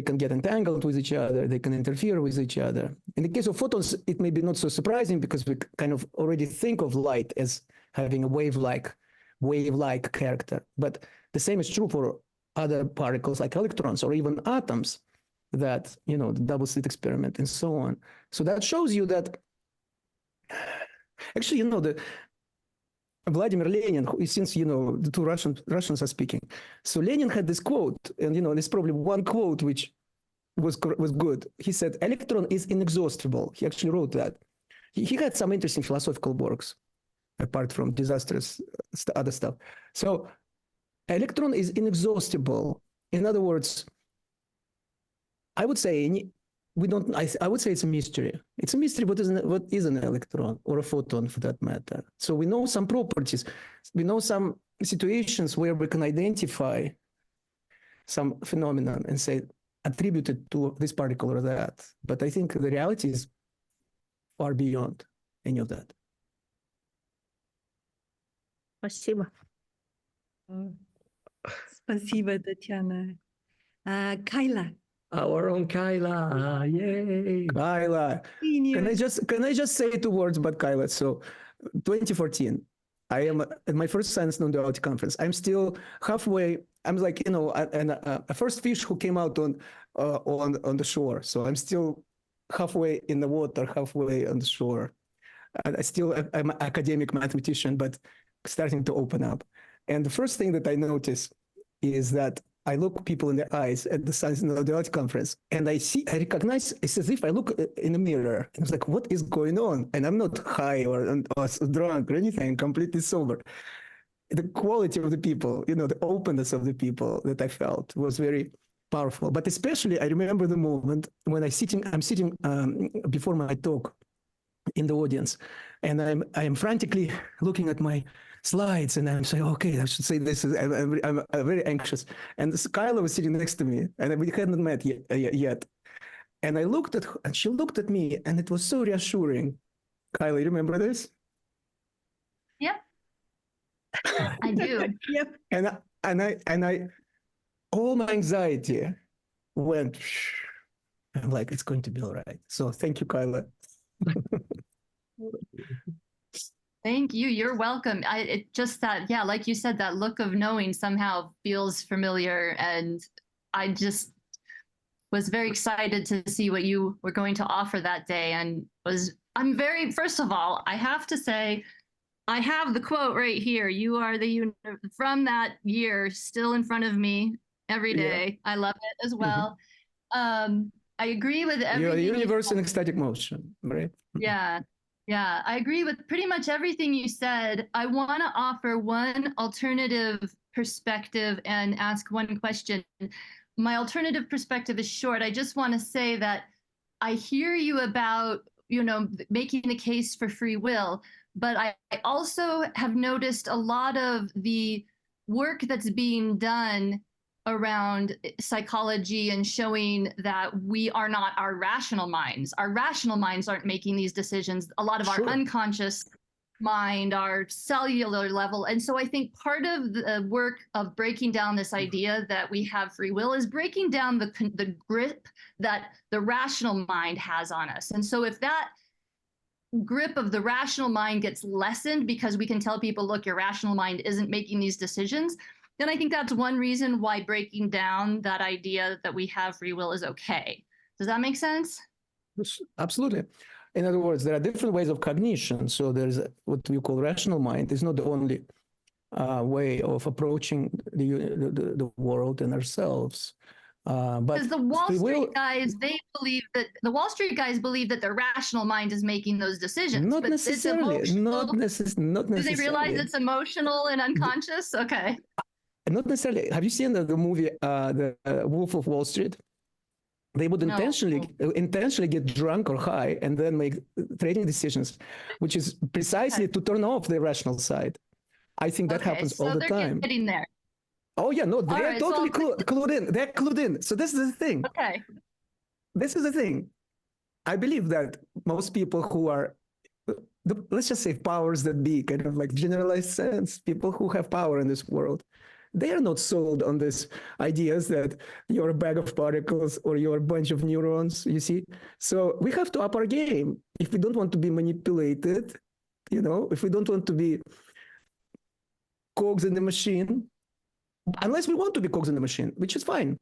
can get entangled with each other, they can interfere with each other. In the case of photons, it may be not so surprising because we kind of already think of light as having a wave-like character. But the same is true for other particles like electrons or even atoms, that, the double-slit experiment and so on. So that shows you that actually, the Vladimir Lenin, since, the two Russians are speaking. So Lenin had this quote, and, there's probably one quote which was good. He said, electron is inexhaustible. He actually wrote that. He had some interesting philosophical works, apart from disastrous other stuff. So electron is inexhaustible. In other words, I would say I would say it's a mystery. It's a mystery what is an electron or a photon for that matter. So we know some properties. We know some situations where we can identify some phenomenon and say attribute it to this particle or that. But I think the reality is far beyond any of that. Спасибо. Спасибо, Tatiana. Kyla. Our own Kyla, yay! Kyla, can I just say 2 words about Kyla? So, 2014, I am at my first science non-duality conference. I'm still halfway. I'm like, a first fish who came out on the shore. So I'm still halfway in the water, halfway on the shore. I'm an academic mathematician, but starting to open up. And the first thing that I notice is that I look people in the eyes at the Science and Non-Duality Conference, and I recognize, it's as if I look in a mirror, and I was like, what is going on? And I'm not high or drunk or anything, I'm completely sober. The quality of the people, the openness of the people that I felt was very powerful. But especially, I remember the moment when I'm sitting before my talk in the audience, and I'm frantically looking at my slides, and I'm saying, okay, I should say this. I'm very anxious. And Kyla was sitting next to me, and we hadn't met yet. And I looked at her, and she looked at me, and it was so reassuring. Kyla, you remember this? Yep. I do. Yep. And I all my anxiety went. I'm like, it's going to be all right. So thank you, Kyla. Thank you. You're welcome. It just that, yeah, like you said, that look of knowing somehow feels familiar. And I just, was very excited to see what you were going to offer that day, and first of all, I have to say, I have the quote right here. You are from that year still in front of me every day. Yeah. I love it as well. I agree with everything. You're the universe in ecstatic motion, right? Yeah. Yeah, I agree with pretty much everything you said. I want to offer one alternative perspective and ask one question. My alternative perspective is short. I just want to say that I hear you about, making the case for free will, but I also have noticed a lot of the work that's being done around psychology and showing that we are not our rational minds. Our rational minds aren't making these decisions. A lot of our unconscious mind, our cellular level. And so I think part of the work of breaking down this idea that we have free will is breaking down the grip that the rational mind has on us. And so if that grip of the rational mind gets lessened because we can tell people, look, your rational mind isn't making these decisions, then I think that's one reason why breaking down that idea that we have free will is okay. Does that make sense? Absolutely. In other words, there are different ways of cognition. So there's what we call rational mind. It's not the only way of approaching the world and ourselves. Because the Wall Street guys, believe that the rational mind is making those decisions. Not but necessarily. Not necessarily. Do they realize it's emotional and unconscious? Okay. Not necessarily. Have you seen the movie The Wolf of Wall Street? They would intentionally get drunk or high and then make trading decisions, which is precisely to turn off the rational side. I think that happens all the time. They're getting there. Oh yeah, no, they're totally clued in. They're clued in. So this is the thing. Okay. This is the thing. I believe that most people who are, let's just say powers that be, kind of like generalized sense, people who have power in this world, they are not sold on this ideas that you're a bag of particles or you're a bunch of neurons, you see? So we have to up our game. If we don't want to be manipulated, if we don't want to be cogs in the machine, unless we want to be cogs in the machine, which is fine.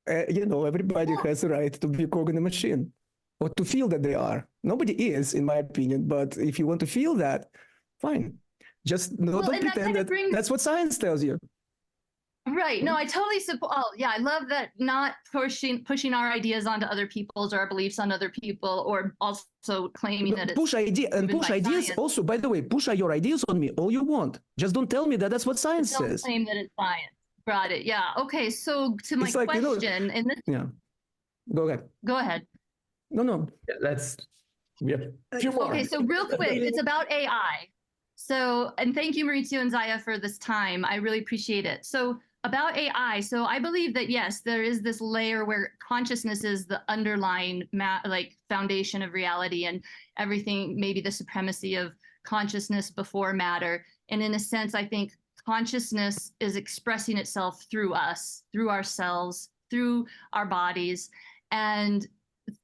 Everybody has the right to be a cog in the machine or to feel that they are. Nobody is, in my opinion, but if you want to feel that, fine. Just don't pretend that's what science tells you. Right. No, I totally support. Oh, yeah. I love that. Not pushing our ideas onto other people's or our beliefs on other people, or also claiming that push ideas. Also, by the way, push your ideas on me all you want. Just don't tell me that that's what science says. Don't claim that it's science. Got it. Yeah. Okay. So to my question, yeah. Go ahead. Go ahead. No. Okay. So real quick, it's about AI. So, and thank you, Maurizio and Zaya, for this time. I really appreciate it. So about AI, so I believe that, yes, there is this layer where consciousness is the underlying foundation of reality, and everything, maybe the supremacy of consciousness before matter. And in a sense, I think consciousness is expressing itself through us, through ourselves, through our bodies. And,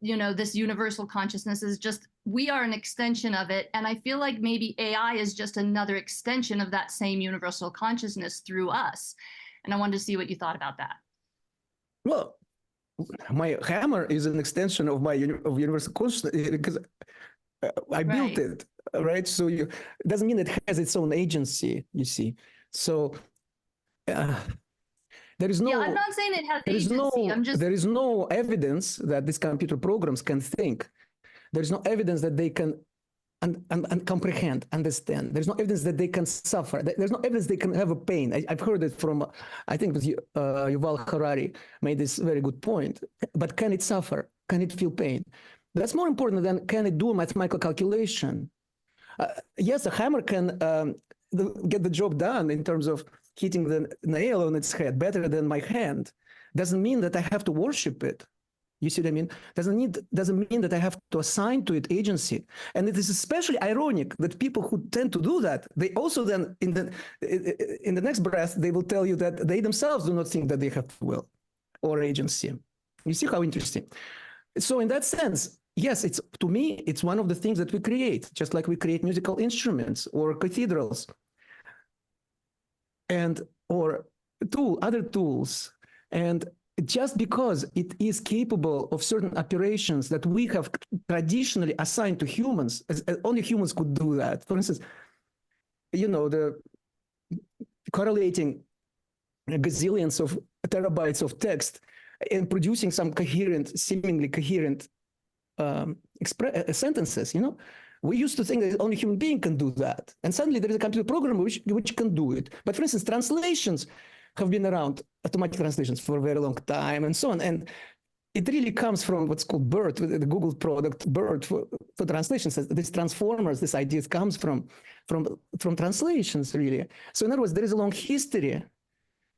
this universal consciousness is just, we are an extension of it. And I feel like maybe AI is just another extension of that same universal consciousness through us. And I wanted to see what you thought about that. Well, my hammer is an extension of my universal consciousness because I built it, right? So it doesn't mean it has its own agency, you see. So there is no. Yeah, I'm not saying it has agency. There is no evidence that these computer programs can think. There is no evidence that they can comprehend, understand. There's no evidence that they can suffer. There's no evidence they can have a pain. I've heard it from, I think it was Yuval Harari made this very good point. But can it suffer? Can it feel pain? That's more important than can it do a mathematical calculation. Yes, a hammer can get the job done in terms of hitting the nail on its head better than my hand. Doesn't mean that I have to worship it. You see what I mean? Doesn't mean that I have to assign to it agency. And it is especially ironic that people who tend to do that, they also then in the next breath, they will tell you that they themselves do not think that they have will or agency. You see how interesting. So in that sense, yes, to me, it's one of the things that we create, just like we create musical instruments or cathedrals or other tools. And just because it is capable of certain operations that we have traditionally assigned to humans, as only humans could do that. For instance, the correlating gazillions of terabytes of text and producing some seemingly coherent sentences, we used to think that only human being can do that. And suddenly there is a computer program which can do it. But for instance, translations have been around, automatic translations, for a very long time and so on. And it really comes from what's called BERT, the Google product BERT for translations. These transformers, this idea comes from translations, really. So in other words, there is a long history.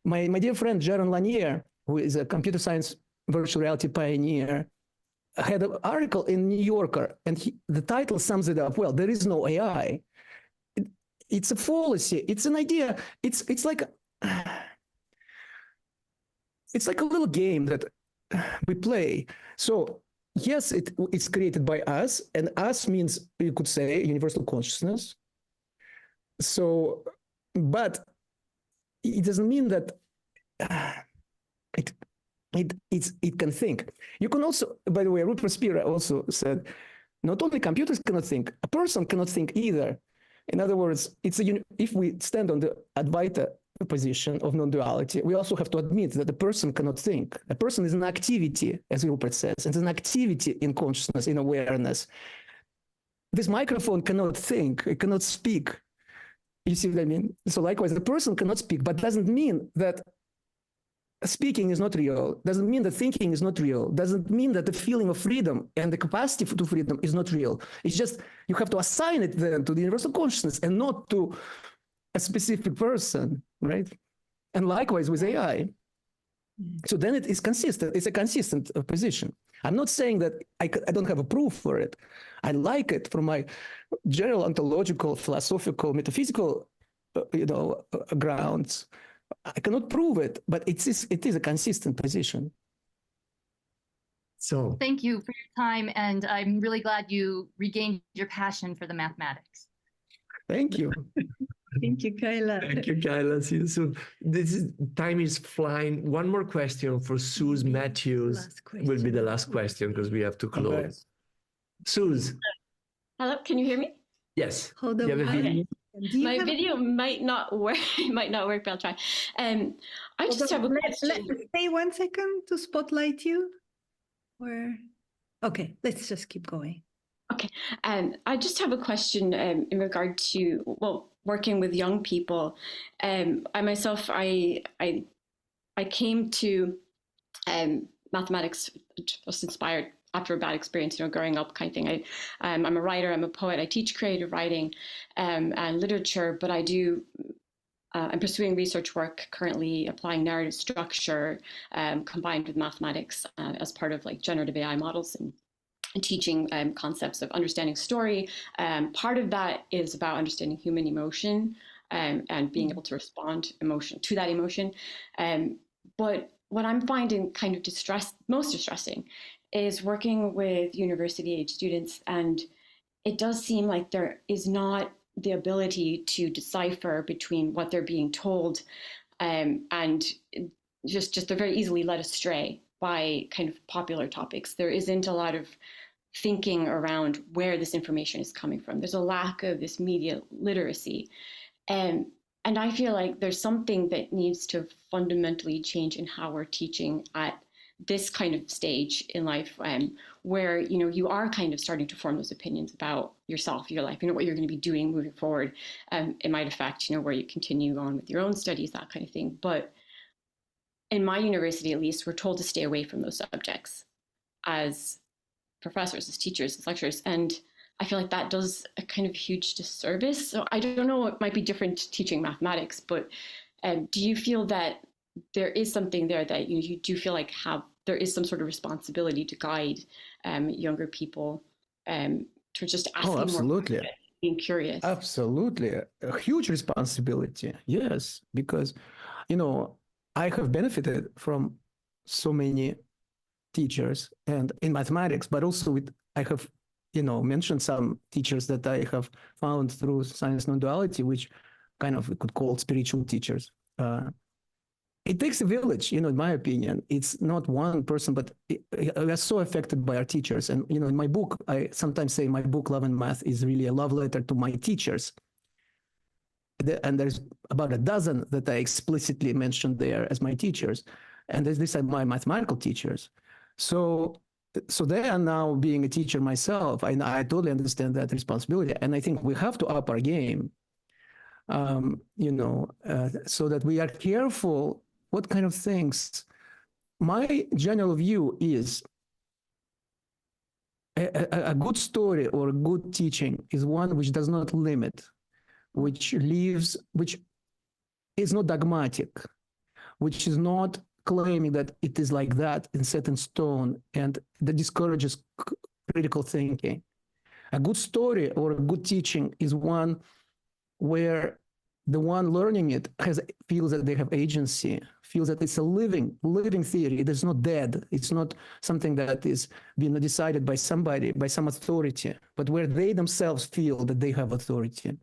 My dear friend, Jaron Lanier, who is a computer science virtual reality pioneer, had an article in New Yorker, and the title sums it up well. There is no AI. It's a fallacy. It's an idea. It's like a little game that we play. So yes, it's created by us, and us means, you could say, universal consciousness. So, but it doesn't mean that it can think. You can also, by the way, Rupert Spira also said, not only computers cannot think, a person cannot think either. In other words, if we stand on the Advaita position of non-duality, we also have to admit that a person cannot think. A person is an activity, as Rupert says. It's an activity in consciousness, in awareness. This microphone cannot think, it cannot speak. You see what I mean? So likewise, the person cannot speak, but doesn't mean that speaking is not real, doesn't mean that thinking is not real, doesn't mean that the feeling of freedom and the capacity to freedom is not real. It's just you have to assign it then to the universal consciousness and not to a specific person, right? And likewise with AI. So then it is consistent. It's a consistent position. I'm not saying that I don't have a proof for it. I like it from my general ontological, philosophical, metaphysical, grounds. I cannot prove it, but it is a consistent position. So thank you for your time, and I'm really glad you regained your passion for the mathematics. Thank you. Thank you, Kyla. Thank you, Kyla. See you soon. Time is flying. One more question for Suze Matthews will be the last question because we have to close. Okay. Suze. Hello, can you hear me? Yes. Hold on. Okay. My video might not work. Might not work, but I'll try. I just have a question. Let's stay 1 second to spotlight you. Okay, let's just keep going. Okay, I just have a question in regard to working with young people. I myself, I came to mathematics just inspired after a bad experience, growing up kind of thing. I'm a writer, I'm a poet, I teach creative writing and literature, but I'm pursuing research work currently, applying narrative structure combined with mathematics as part of generative AI models and teaching concepts of understanding story. Part of that is about understanding human emotion and being able to respond to that emotion. But what I'm finding kind of most distressing is working with university-age students, and it does seem like there is not the ability to decipher between what they're being told and just they're very easily led astray by kind of popular topics. There isn't a lot of thinking around where this information is coming from. There's a lack of this media literacy. And I feel like there's something that needs to fundamentally change in how we're teaching at this kind of stage in life, where you are kind of starting to form those opinions about yourself, your life, what you're going to be doing moving forward. It might affect where you continue on with your own studies, that kind of thing. But in my university, at least, we're told to stay away from those subjects as professors, as teachers, as lecturers, and I feel like that does a kind of huge disservice. So I don't know, it might be different teaching mathematics, but do you feel that there is something there that you do feel like there is some sort of responsibility to guide younger people to just asking absolutely. More, being curious? Absolutely, a huge responsibility. Yes, because I have benefited from so many teachers and in mathematics, but also I have mentioned some teachers that I have found through science non-duality, which kind of we could call spiritual teachers. it takes a village, in my opinion. It's not one person, but we are so affected by our teachers. And, in my book, I sometimes say my book, Love and Math, is really a love letter to my teachers. And there's about a dozen that I explicitly mentioned there as my teachers. And these are my mathematical teachers. So they are now being a teacher myself. I totally understand that responsibility. And I think we have to up our game, so that we are careful what kind of things. My general view is a good story or a good teaching is one which does not limit, which is not dogmatic, which is not claiming that it is like that and set in stone, and that discourages critical thinking. A good story or a good teaching is one where the one learning it feels that they have agency, feels that it's a living theory. It is not dead. It's not something that is being decided by somebody, by some authority, but where they themselves feel that they have authority.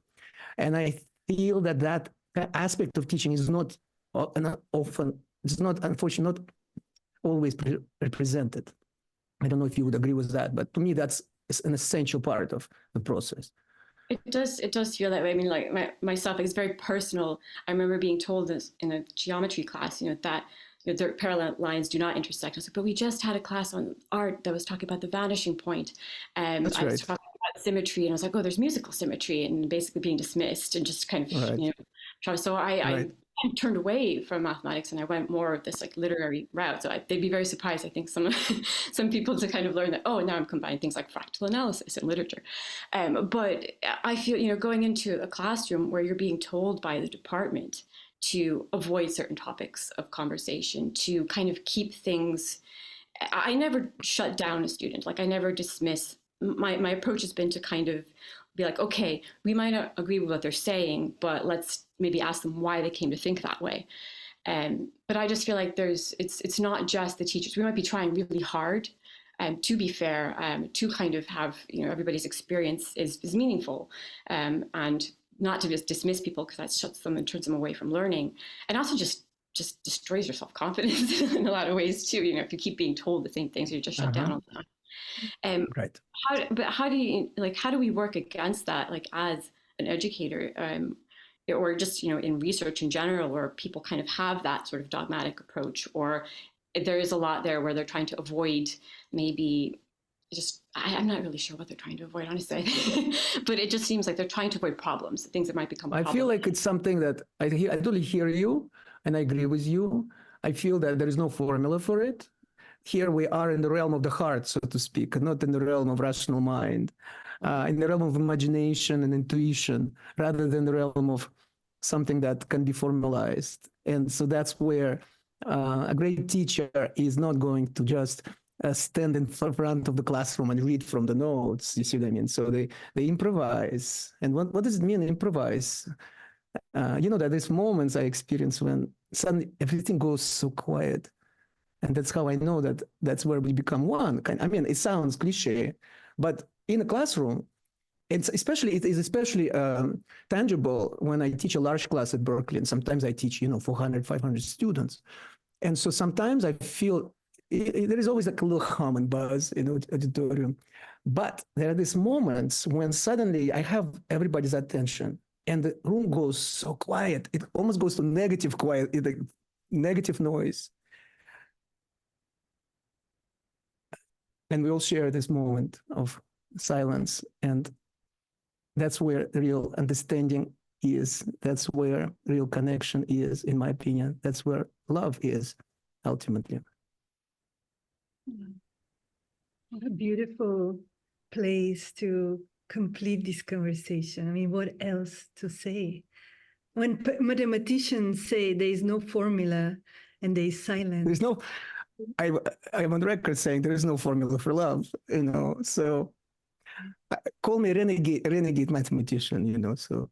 And I feel that aspect of teaching is not often, it's not, unfortunately, not always represented. I don't know if you would agree with that, but to me, that's an essential part of the process. It does feel that way. I mean, like myself, it's very personal. I remember being told this in a geometry class, that the parallel lines do not intersect. I was like, but we just had a class on art that was talking about the vanishing point. That's I was right. talking about symmetry, and I was like, oh, there's musical symmetry, and basically being dismissed and just kind of, right. So I turned away from mathematics, and I went more of this like literary route. So they'd be very surprised, I think, some people to kind of learn that, oh, now I'm combining things like fractal analysis and literature. But I feel, going into a classroom where you're being told by the department to avoid certain topics of conversation, to kind of keep things, I never shut down a student. Like I never dismiss. My approach has been to kind of be like, okay, we might not agree with what they're saying, but let's maybe ask them why they came to think that way. But I just feel like it's not just the teachers. We might be trying really hard, to be fair, to kind of have, everybody's experience is meaningful, and not to just dismiss people because that shuts them and turns them away from learning, and also just destroys your self-confidence in a lot of ways too. If you keep being told the same things, you're just shut down all the time. Right. How do we work against that, like as an educator, or just in research in general, where people kind of have that sort of dogmatic approach, or there is a lot there where they're trying to avoid maybe I'm not really sure what they're trying to avoid, honestly. But it just seems like they're trying to avoid problems, things that might become I feel like it's something that I totally hear you and I agree with you. I feel that there is no formula for it. Here we are in the realm of the heart, so to speak, not in the realm of rational mind, in the realm of imagination and intuition, rather than the realm of something that can be formalized. And so that's where a great teacher is not going to just stand in front of the classroom and read from the notes. You see what I mean? So they improvise. And what does it mean, improvise? That there's moments I experience when suddenly everything goes so quiet. And that's how I know that that's where we become one. I mean, it sounds cliche, but in a classroom, it is especially tangible when I teach a large class at Berkeley. And sometimes I teach, 400, 500 students. And so sometimes I feel there is always like a little hum and buzz in the auditorium. But there are these moments when suddenly I have everybody's attention and the room goes so quiet. It almost goes to negative quiet, negative noise. And we all share this moment of silence. And that's where real understanding is. That's where real connection is, in my opinion. That's where love is, ultimately. What a beautiful place to complete this conversation. I mean, what else to say? When mathematicians say there is no formula and there is silence. There's no, I'm on record saying there is no formula for love, so call me renegade mathematician, so.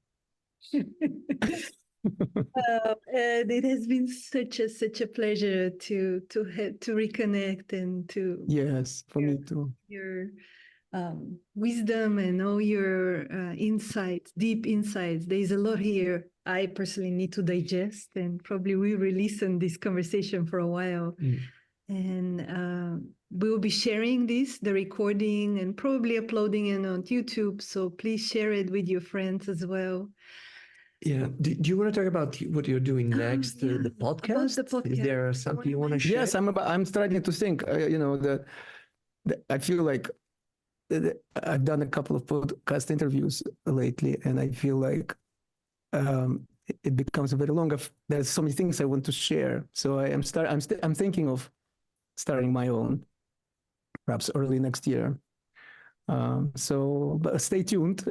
It has been such a pleasure to reconnect and to for me too. Your wisdom and all your insights, deep insights. There's a lot here I personally need to digest, and probably we will listen this conversation for a while. And we will be sharing the recording, and probably uploading it on YouTube. So please share it with your friends as well. Yeah. Do you want to talk about what you're doing next? Yeah, The podcast? about the podcast. Is there something you want to share? Yes, I'm starting to think. I feel like I've done a couple of podcast interviews lately, and I feel like it becomes very long. There's so many things I want to share. So I'm thinking of starting my own, perhaps early next year. But stay tuned.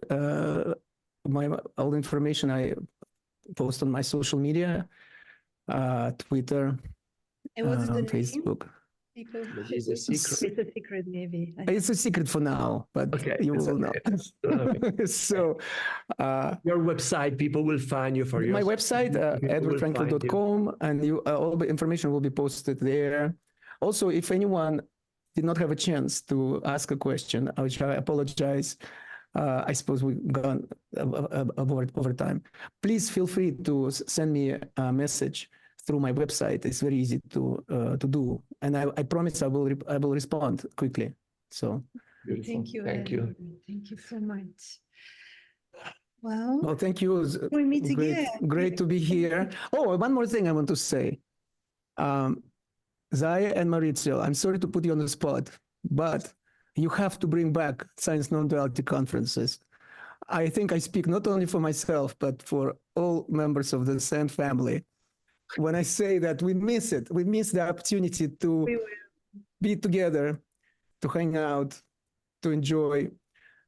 All the information I post on my social media, Twitter, And what's the name? Facebook. It's a secret. It's a secret, maybe. It's a secret for now, but you will know. So your website, people will find you for my website, edwardfrenkel.com, and all the information will be posted there. Also, if anyone did not have a chance to ask a question, which I apologize, I suppose we've gone over time. Please feel free to send me a message through my website. It's very easy to do, and I promise I will respond quickly. So beautiful. Thank you. Thank you. Thank you so much. Well, thank you. We meet again. Great to be here. Oh, one more thing I want to say. Zaya and Maurizio, I'm sorry to put you on the spot, but you have to bring back science non-duality conferences. I think I speak not only for myself, but for all members of the SAND family when I say that we miss it. We miss the opportunity to be together, to hang out, to enjoy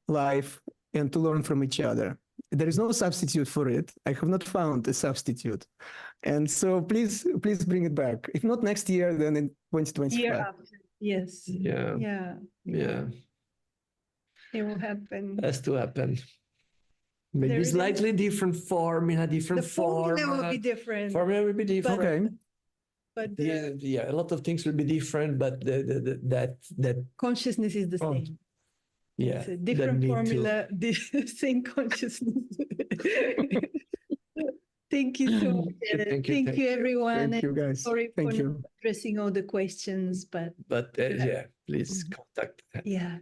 life, and to learn from each other. There is no substitute for it. I have not found a substitute. And so please bring it back. If not next year, then in 2025. Year after. Yes. Yeah. It will happen. Has to happen. Maybe slightly different form, in a different form. The formula will be different. Formula will be different. Okay. But a lot of things will be different, but that consciousness is the same. Yeah. It's a different formula, the same consciousness. Thank you so much. Thank you, everyone. Thank you, guys. Sorry for not addressing all the questions, but please contact. Yeah.